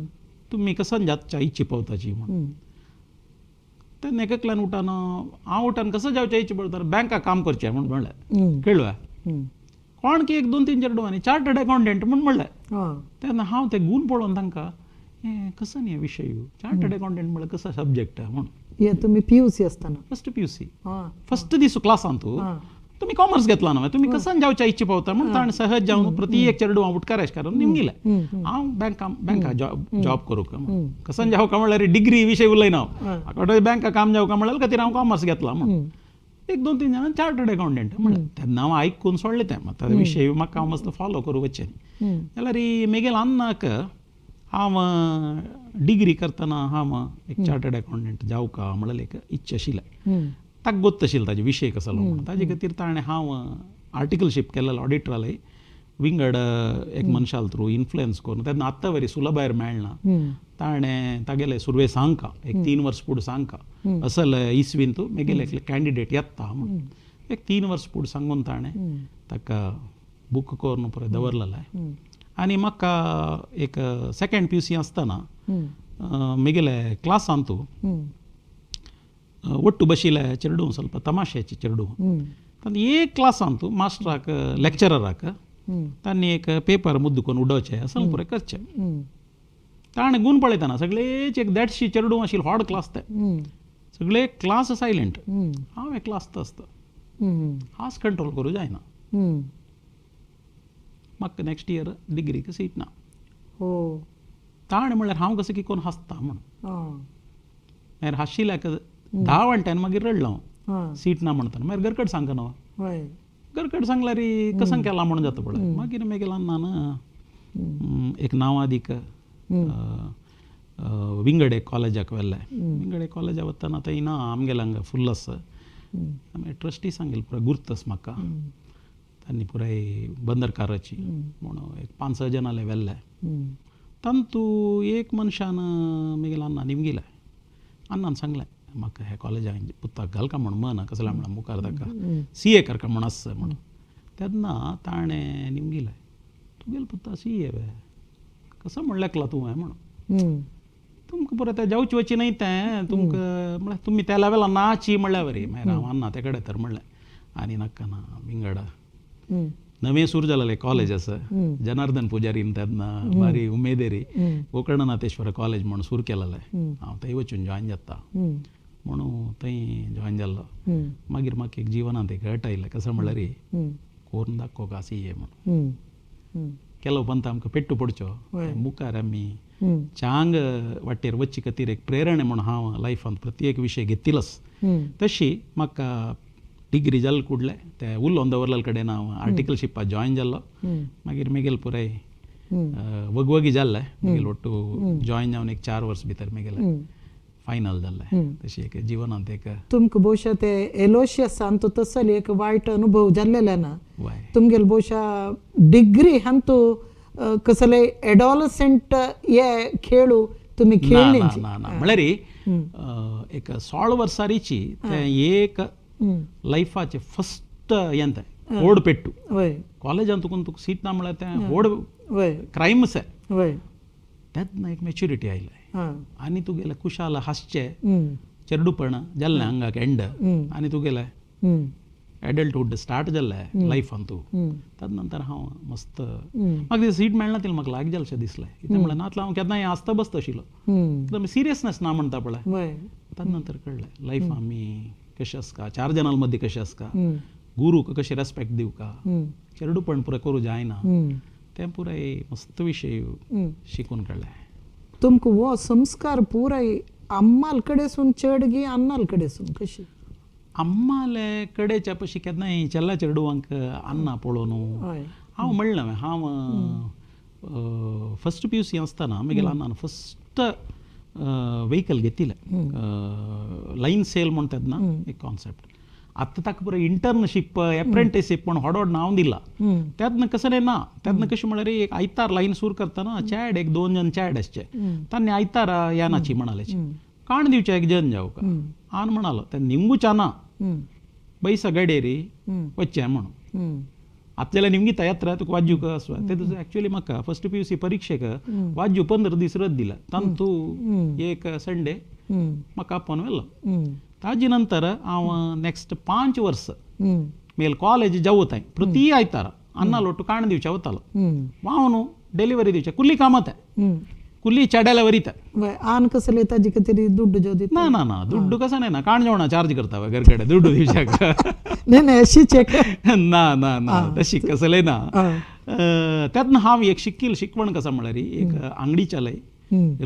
तुमी कसन जातच्या इच्छी पावताची म्हणून तेन्ना एकल्यान उठान हांव उठान कसं जावच्या इच्छी पडटा बँका काम करचें म्हणून म्हणलें कळ्ळें कोण की 1-2-3 चेडवांनी चार्टर्ड अकावंटंट म्हूण म्हणलें तेन्ना हांव ते गूण पळोवन तांकां हे कसं नाही विषय चार्टर्ड अकाउंटंट म्हळ्यार कसा सब्जेक्ट म्हणून हे तुम्ही PUC असताना फस्ट PUC हां फस्ट दीस क्लासांतू हां तुम्ही कॉमर्स घेतला न्हय तुम्ही कसन जावच्या इच्छा पावता म्हणून ताणें सहज जावन प्रति एक चेडू हांव उठकाराश कारण निमगिलें हांव बँका जॉब करूंक कसन जावका म्हळ्यार डिग्री विशय उलयना हांव बँका काम जावका म्हळ्यार खातीर हांव कॉमर्स घेतला म्हणून एक दोन तीन जाणां चार्टर्ड अकाउंटंट म्हळ्यार तेन्ना हांव आयकून सोडलें तें मात विशय म्हाका हांव मस्त फॉलो करूं वच्चें जाल्यार मेगेल अन्नाक हांव डिग्री करतना हांव एक चार्टर्ड अकाउंटंट जावका म्हळ्यार एक इच्छा आशिल्लें ताका गोत्त आशिल्लो ताजे विशय कसो म्हणून ताजे खातीर ताणें हांव आर्टिकलशीप केलेलो ऑडिटरालय विंगड एक मनशाल थ्रू इन्फ्लुएन्स करून तेन्ना आत्तां वरी सुला भायर मेळना ताणें तागेले सुरवे सांगका एक 3 वर्स फुडें सांगका असल इसवीन तूं मेगेले एकले कॅन्डिडेट येता म्हणून एक 3 वर्स फुडें सांगून ताणें ताका बूक करून पळय दवरलेलें आनी म्हाका एक सेकंड PUC आसतना मेगेले क्लासान तूं ಒಟ್ಟು ಬಶಿಲೆ ಚೆರಡು ಸ್ವಲ್ಪ ತಮಾಷೆಚ್ಚಿ ಚೆರಡು ತಂದು ಏಕ್ ಕ್ಲಾಸ್ ಅಂತೂ ಮಾಸ್ಟರಾಕ ಲೆಕ್ಚರರಾಕ तांनी एक पेपर मुद्दून उडोवचे असल पुरे करचे ताणें गुण पळयतना सगळेच एक देडशी चेडूं आशिल्ले व्हड क्लास ते सगळे क्लास सायलेंट हांव एक क्लास आसता हांस कंट्रोल करूं जायना म्हाका नेक्स्ट इयर डिग्रीक सीट ना ताणें म्हणल्यार हांव कसो की कोण हांसता म्हणून मागीर हांशिल्ल्याक 10 वंट्यान मागीर रडलो हांव सीट ना म्हणटाना मागीर घरकड सांगना न्हू घरकड सांगल्यार कसन केला म्हणून जाता पळय मागीर मेगेल अन्नान एक नांवादीक विंगड एक कॉलेजाक व्हेल्लें विंगड एक कॉलेजा वतना थंय ना आमगेले हांगा फुल्ल आसा मागीर ट्रस्टी सांगलें पुराय गुर्तस म्हाका तांणी पुराय बंदरकाराची म्हणून एक 5-6 जनाले व्हेल्ले तांतू एक मनशान मेगेल अन्ना निमगिलें अन्नान सांगलें म्हाका हे कॉलेजाक पुताक घालका म्हण मन कसले म्हणून मुखार ताका CA करका म्हण आसा म्हणून तेन्ना ताणें निमगिलें तुगेलो पुता CA वे कसो म्हणलें तूं म्हणून तुमकां पुरो तें जावचें वची न्हय तें तुमकां म्हळ्यार तुमी त्या लेवलार नाची म्हणल्यार बरी मागीर हांव अन्ना ते कडेन तर म्हणलें आनी नाका ना विंगड नवें सुरू जालेलें कॉलेज आसा जनार्दन पुजारीन तेन्ना बारी उमेदेरी गोकर्णनाथेश्वर कॉलेज म्हणून सुरू केलेलें हांव थंय वचून जॉयन जाता म्हणून थंय जॉयन जाल्लो मागीर म्हाका एक जिवनांत एक घट आयलें कसो म्हणल्यार करून दाखोवका CA म्हणून केलो पंत आमकां पेट्टू पडच्यो मुखार आमी चांग वाटेर वच्चे खातीर एक प्रेरणे म्हणून हांव लायफांत प्रत्येक विशय घेतिलोच तशी म्हाका डिग्री जाले कुडले ते उल्लोवन दवरलेले कडेन हांव आर्टिकलशिपाक जॉयन जाल्लो मागीर मेगेल पुराय वगवगी जाल्ले मेगेल ओट्टू जॉयन जावन एक 4 वर्स भितर मेगेले फायनल जाल्लें तशी एक जिवनांत एक तुमकां भोवशा ते एलोशियस सांगतो तसले एक वायट अनुभव जाल्लेले ना तुमगेले भोवशा डिग्री हांतू कसले एडॉलसेंट हे खेळू तुम्ही खेळले ना म्हळ्यार एक 16 वर्सांची ते एक लायफाचे फस्ट यें तें व्हड पेट्टू कॉलेजांत तुका सीट ना म्हळ्यार तें व्हड क्रायम्स तेन्ना एक मॅच्युरिटी आयलें आनी तुगेलें कुशाल हासचें चेडूपण जाल्लें हांगाक एंड आनी तुगेलें एडल्टहूड स्टार्ट जाल्लें लायफान तूं ताजे नंतर हांव मस्त म्हाका सीट मेळना ती म्हाका लाग जालेशें दिसलें कित्याक म्हळ्यार नातलो हांव केन्नाय आसता बसता आशिल्लो एकदम सिरियसनेस ना म्हणटा पळय ताजे नंतर कळ्ळें लायफ आमी कशें आसता 4 जनां मदीं कशें आसता गुरूक कशें रेस्पेक्ट दिवका चेडूपण पुराय करूं जायना तें पुराय मस्त विशय शिकून कळ्ळें तुमकां हो संस्कार पुराय अम्माल कडेसून चड गी अन्नाल कडेसून कशी अम्माले कडेच्या पशी केन्नाय चेल्ला चेडूवांक अन्ना पळोवन हांव म्हणलें हांव फस्ट PUC आसतना म्हगेल्या अन्नान फस्ट वेहिकल घेतिल्लें लायन सेल म्हण तेन्ना एक कॉन्सेप्ट आतां ताका पुरो इंटर्नशीप एप्रेंटिसशीप म्हण व्हड नांव दिलां तेन्ना कसलें ना तेन्ना कशें म्हळ्यार एक आयतार लायन सुरू करतना चेड एक 2 जन चेड आसचे तांणी आयतार येनाची म्हणालेची काण दिवचे एक जन जावका आन म्हणालो ते निमगूच्या ना बैसा गडेरी वच्चें म्हणून आतलेल्या निमगीता येत्रा तुका वाज्यूक आसवा ते तुजो एक्चुअली म्हाका फस्ट PUC परिक्षेक वाज्यू 15 दीस रद्द दिला तांतू एक संडे म्हाका आपोवन व्हेल्लो ताजे नंतर हांव नेक्स्ट 5 वर्स मेल कॉलेज जावताय प्रती आयतारा अन्ना लोटू काण दिवचे वतालो हांव न्हू डेलिव्हरी दिवचे कुल्ली कामात कुल्ली चेड्याला वरिता वय आन कसले ताजी कितें दुड्ड जो दिता ना ना ना दुड्डू कसं नाही ना काण जेवणा चार्ज करता घरकडे दुड्डू दिवसाक नाही नाही अशीच एक ना ना ना तशी कसले ना हय. त्यातनं हांव एक शिकवण कसा म्हळ्यार एक अंगडी चलय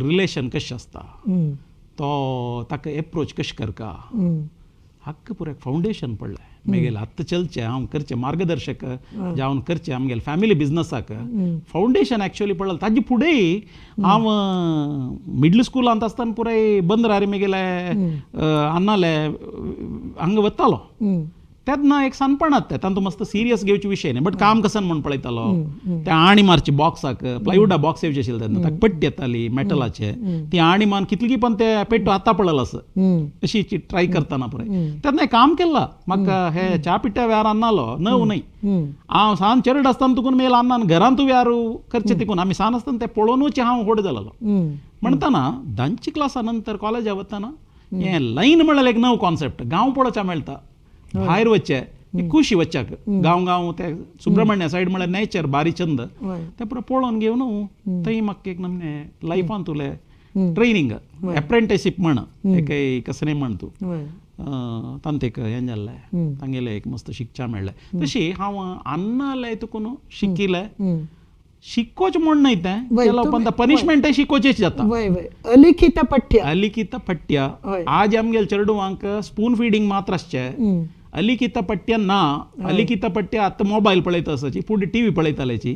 रिलेशन कशें आसता हम्म. तो ताका एप्रोच कशें करता हम्म. हक्क पुरे फाउंडेशन पडलें मेगेल आत्ता चलचें हांव करचें मार्गदर्शक जावन करचें आमगेले फॅमिली बिझनसाक फाउंडेशन एक्चुअली पडलें ताजे फुडेंय हांव मिडल स्कुलांत आसतना पुराय बंद रे मेगेले अन्नाले हांगा वतालो हम्म. तेन्ना एक सनपणात ते तांतूं मस्त सिरियस घेवचे विशय न्ही बट काम कसन म्हण पळयतालो ते आणी मारची बॉक्साक प्लायवुडा बॉक्स येवचे आशिल्ले तेन्ना ताका पट्टी येताली मेटलाचे ती आणी मान कितली पण ते पेट्टो आतां पडलेलो आसा हम्म. अशी ट्राय करतना पुराय तेन्ना एक काम केलां म्हाका हे च्या पिट्ट्या वेळार अन्नालो न्हय हम्म. हांव सान चेडूड आसतना तुकून मेल अन्नान घरांतू वेळार करचें तिकून आमी सान आसतना ते पळोवनूच हांव व्हड जालोलो हम्म. म्हणटाना 10ची क्लासा नंतर कॉलेजा वतना हें लायन म्हणल्यार एक नवो कॉन्सेप्ट गांव पळोवचा मेळटा भायर वच्चे खुशी वच्चाक गांव ते सुब्रमण्य सायड म्हळ्यार नेचर बारी छंद वय. ते पुरो पळोवन घेवन थंय म्हाका एक नमने लायफान तुले ट्रेनिंग एप्रेंटिसशीप म्हण एक कसं म्हण तूं वय. तांत एक हें जाल्लें तांगेलें एक मस्त शिकच्या मेळ्ळें तशी हांव अन्नालय तुकून शिकिलें हम्म. शिकोच म्हण न्हय तें केलो पण पनिशमेंटय शिकोवचेच जाता वय वय अलिखित पठ्य अलिखित पट्ट्या हय. आज आमगेले चेडवांक स्पून फीडिंग मात्र आसचें हम्म. अलिखित पट्ट्या ना अलिखित पट्ट्या आतां मोबायल पळयता आसाची फुडें टीव्ही पळयताल्याची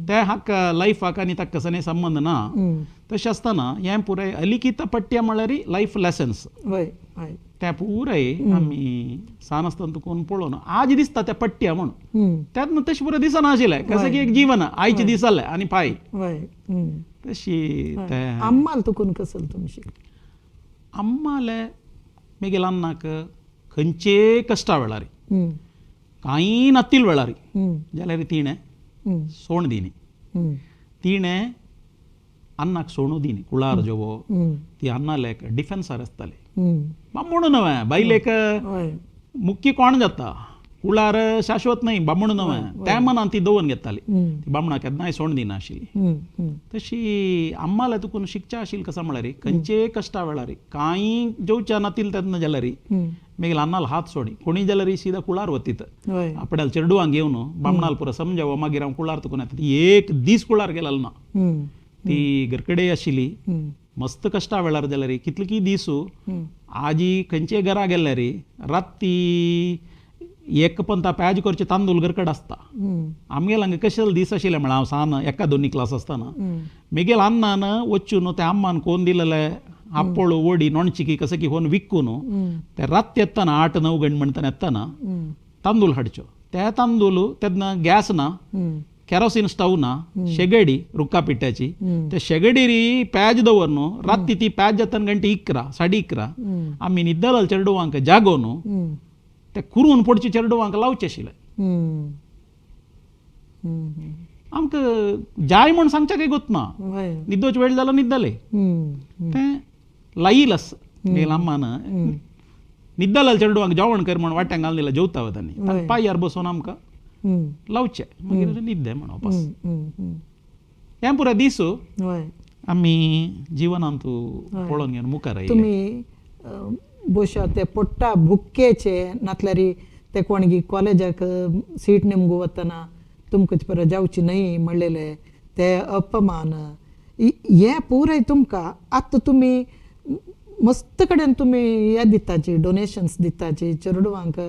ते हाका लायफाक आनी ताका कसले संबंध ना हम्म. तशें आसतना हें पुराय अलिखित पट्ट्या म्हळ्यार लायफ लेसन्स वय वय. ते पुराय आमी सान आसतना तुकोन पळोवन आज दिसता त्या पट्ट्या म्हण हम्म. त्यात तशें पुरो दिसना आशिल्लें कसं की एक जीवन आयचे दीस जाले आनी पाय वय. हम्म. तशी ते अम्माल तुकून कसलं तुमी शिक अम्माले मेगेल अन्नाक खंयचे कश्टा वेळार हम्म. कांय नातील वेळार हम्म. जाल्यार तिणें हम्म. सोण दिनी हम्म. तिणें अन्नाक सोणू दिनी कुळार जेवो हम्म. ती अन्नालेक डिफेन्सार आसताली हम्म. बामणू न्हय बायलेक वय. मुख्य कोण जाता कुळार शाश्वत न्हय बामणू न्हय त्या मनान ती दवरून घेताली हम्म. ती बामणाक केन्नाय सोण दिना आशिल्ली हम्म. हम्म. तशी अम्माला तुकून शिकच्या आशिल्ली कसा म्हळ्यार खंयचे कश्टा वेळार कांय जेवच्या नातील तेन्ना जाल्यार हम्म. मेगेल अन्नाल हात सोडी कोणी जाल्यार सीदा कुळार वतीत वय. आपणाल चेडवांक घेवन बामणाल पुरो समजावं मागीर हांव कुळार तुकून येता एक दीस कुळार गेलेलो ना हम्म. ती घरकडे आशिल्ली हम्म. मस्त कश्टा वेळार जाल्यार कितले दिसू हम्म. आजी खंयचे घरा गेल्यार राती एक पंता प्याज करचे तांदूळ घरकड आसता हम्म. आमगेल हांगा कशें दीस आशिल्ले म्हळ्यार हांव सान एका दोनी क्लास आसतना हम्म. मेगेल अन्नान वचून ते अम्मान कोण दिलेले आपोळो वडी नोणचिकी कसं की होन विकून ते रात येताना 8-9 गंट म्हणटाना येताना हम्म. तांदूळ हाडच्यो ते तांदूळ तेन्ना गॅस ना हम्म. केरोसीन स्टव ना शेगडी रुक्का पिट्ट्याची हम्म. त्या शेगडीरी प्याज दवरन राती ती प्याज जाताना घंटे 11-11:30 हम्म. आमी न्हिदलेले चेडवांक जागोवन हम्म. ते कुरून पडचे चेडवांक लावचे आशिल्ले हम्म. हम्म. आमकां जाय म्हण सांगचे काही गोत ना वय. न्हिदोच वेळ जालो न्हिदले हम्म. ते लायील आस मेल अम्मान न्हिदलेले चेडवांक जेवण कर म्हण वाट्यान घालून दिलें जेवता वतानी वय. पांयार बसोवन आमकां हम्म. लावचे मागीर न्हिदले म्हण वापस हम्म. हम्म. हें पुरो दीस वय. आमी जिवनांत पळोवन घेवन मुखार आयले तुम्ही बोशा ते पोट्टा बुक्केचे नातल्यार ते कोणगी कॉलेजाक सीट नेमगू वतना तुमकां ती परत जावची न्हय म्हणलेले ते अपमान हे पुराय तुमकां आतां तुमी मस्त कडेन तुमी हे दिताची डोनेशन्स दिताची चेडवांक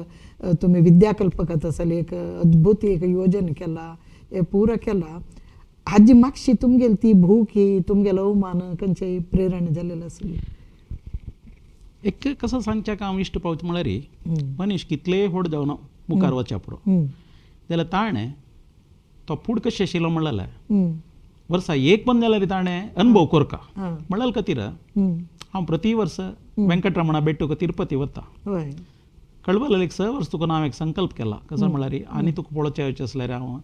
तुमी विद्याकल्पकात आसली एक अद्भुत एक योजना केला हे पुरो केला हाजी मागशी तुमगेली ती भूक ही तुमगेलो अवमान खंयच्याय प्रेरणा जालेली आसली एक कसं सांगच्याक हांव इश्ट पावच म्हळ्यार मनीस कितलेय व्हड जावन मुखार वच्या पुरो जाल्यार ताणें तो फूड कशें आशिल्लो म्हणलें वर्सा एक पण जाल्यार ताणें अनुभव करता म्हणलें खातीर हांव प्रति वर्स वेंकटरमणा बेट्टूक तिरुपती वता हय कळवलें एक 6 वर्स तुका हांव एक संकल्प केला कसो म्हळ्यार आनी तुका पळोवचें येवचें आसल्यार हांव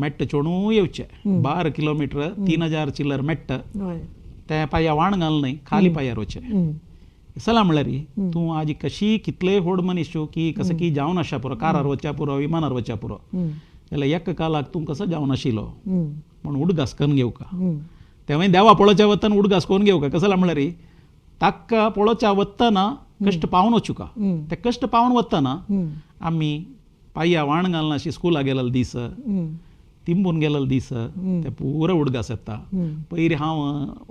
मेट्ट चोडूं येवचें 12 किलोमिटर 3000 चिल्लर मेट्ट हय ते पांया वाण घाल न्हय खाली पांयार वचें सला म्हळ्यार तूं आज कशी कितलेय व्हड मनीस की कसं की जावन आसा पुरो कारार वच्या पुरो विमानार वच्या पुरो जाल्यार एका कालाक तूं कसो जावन आशिल्लो म्हण उडगास करून घेवका तेव्हा देवा पळोवच्या वत्ताना उडगास कोण घेवं का कसं म्हणल्यार ताका पळोवच्या वत्ताना कश्ट पावन वचूका ते कश्ट पावन वत्ताना आमी पायया वाण घालना अशी स्कुला गेलेलो दीस तिंबून गेलेलो दीस ते पुरो उडगास येता पयलीं हांव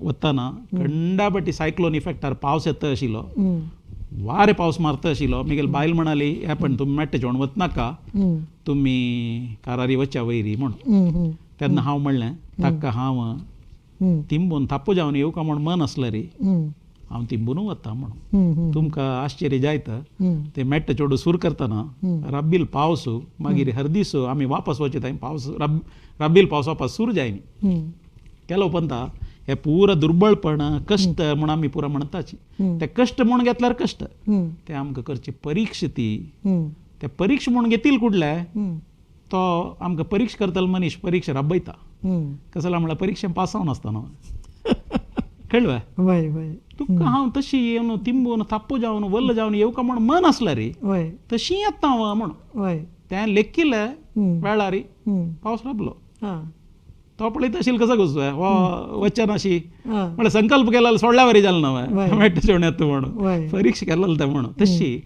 वताना खंडापटी सायक्लोन इफेक्टार पावस येता आशिल्लो वारे पावस मारता आशिल्लो मिगेल बायल म्हणाली हे पण तुमी मेट्टे जेवण वचनाका तुमी कारारी वच्च्या वयरी म्हणून तेन्ना हांव म्हणलें ताका हांव तिंबून थाप्पू जावन येवं का म्हूण मन आसलें रे हांव तिंबूनू वता म्हणून तुमकां आश्चर्य जायता ते मेट्टे चेडू सूर करतना रब्बील पावस मागीर हरदीस आमी वापस वचे थंय पावस रब्बील पावस वापस सूर जायनी केलो उपंता हे पुरो दुर्बळपण कश्ट म्हूण आमी पुरो म्हणटाची ते कश्ट म्हूण घेतल्यार कश्ट ते आमकां करची परीक्षा ती ते परीक्षा म्हूण घेतील कुडले तो आमकां परीक्षा करतलो मनीस परीक्षा राबयता कसं म्हणल्यार परीक्षेन पास जावन आसतना कळ्ळें तुका हांव तशी येवन तिंबून थाप्पू जावन वल्ल जावन येवका म्हूण मन आसला रे तशी येता हांव म्हूण तें लेखिल्लें वेळार पावस राबलो तो पळयता आशिल्लो कसो घुसो हो वचन अशी म्हळ्यार संकल्प केला सोडल्या वरी जालें न्हय मेट्टे जेवण येता म्हणून परीक्षा केलेलो तें म्हणून तशी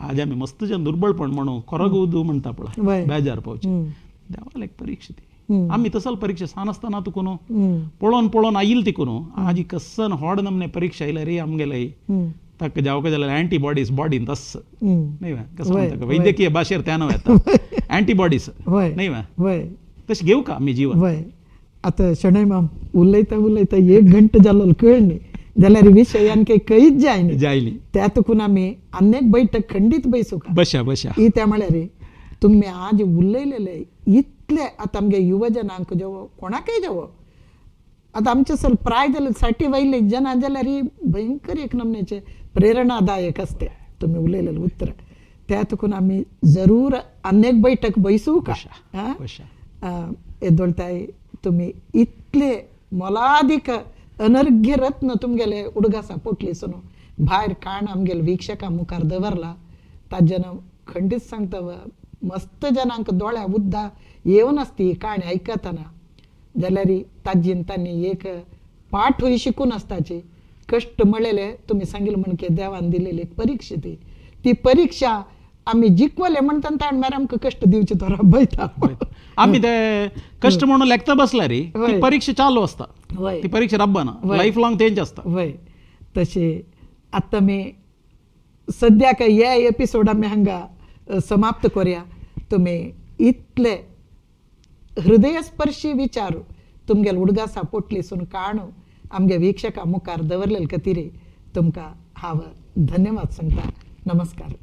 आज आमी मस्तशें दुर्बळपण म्हणून कोरगूदू म्हणटा पळय बेजार पावचे देवाल एक परीक्षा ती आमी तसल परीक्षा सानासतना तुकून पळोवन आयिल्ली तिकून आज कसन व्हड नमने परीक्षा आयल्या रे आमगेले ताका जावं जाल्यार एंटीबॉडीज बॉडीन तस न्ही कसं म्हणटा वैद्यकीय भाशेर त्या नांव येता एंटीबॉडीज न्ही तशें घेवं का आमी जीवन आता शणै माम उलयता 1 घंटो जालो कळ्ळी जाल्यार विशय आनी कळीत जायनी त्या तुकून आमी अनेक बैठक खंडीत बैसू का बशा ई त्या म्हळ्यार तुमी आज उलयलेले इतले आतां आमगे युवजनांक जेवो कोणाकय जेवो आतां आमचे सल प्राय जाले 60 वयले जना जाल्यार ही भयंकर एक नमनेचे प्रेरणादायक असते तुमी उलयलेले उतर त्या तुकून आमी जरूर अनेक बैठक बैसू का येदोळताय तुमी इतले मोलादीक अनर्घ्य रत्न तुमगेले उडगासा पोटली सुनू भायर काण आमगेले वीक्षकां मुखार दवरला ताजेन खंडीत सांगता मस्त जनांक दोळ्या उद्दा येवन आसती काणी आयकतना जाल्यार ताजीन तांणी एक पाठूय शिकून आसताची कश्ट म्हळेले तुमी सांगिल्ले म्हणके देवान दिलेली एक परीक्षा ती परीक्षा आमी जिखवले म्हणटा ताण मागीर आमकां कश्ट दिवचे तो राबयता आमी ते कश्ट म्हणून लेखता बसला रे ती परीक्षा चालू आसता ती परीक्षा राबना लायफ लॉंग तेंच आसता वय तशे आतां आमी सद्याक हे एपिसोड आमी हांगा समाप्त करूया तुमी इतले हृदयस्पर्शी विचार तुमगेले उडगासा पोटलीसून काणू आमगे वीक्षकां मुखार दवरलेले खातीर तुमकां हांव धन्यवाद सांगता नमस्कार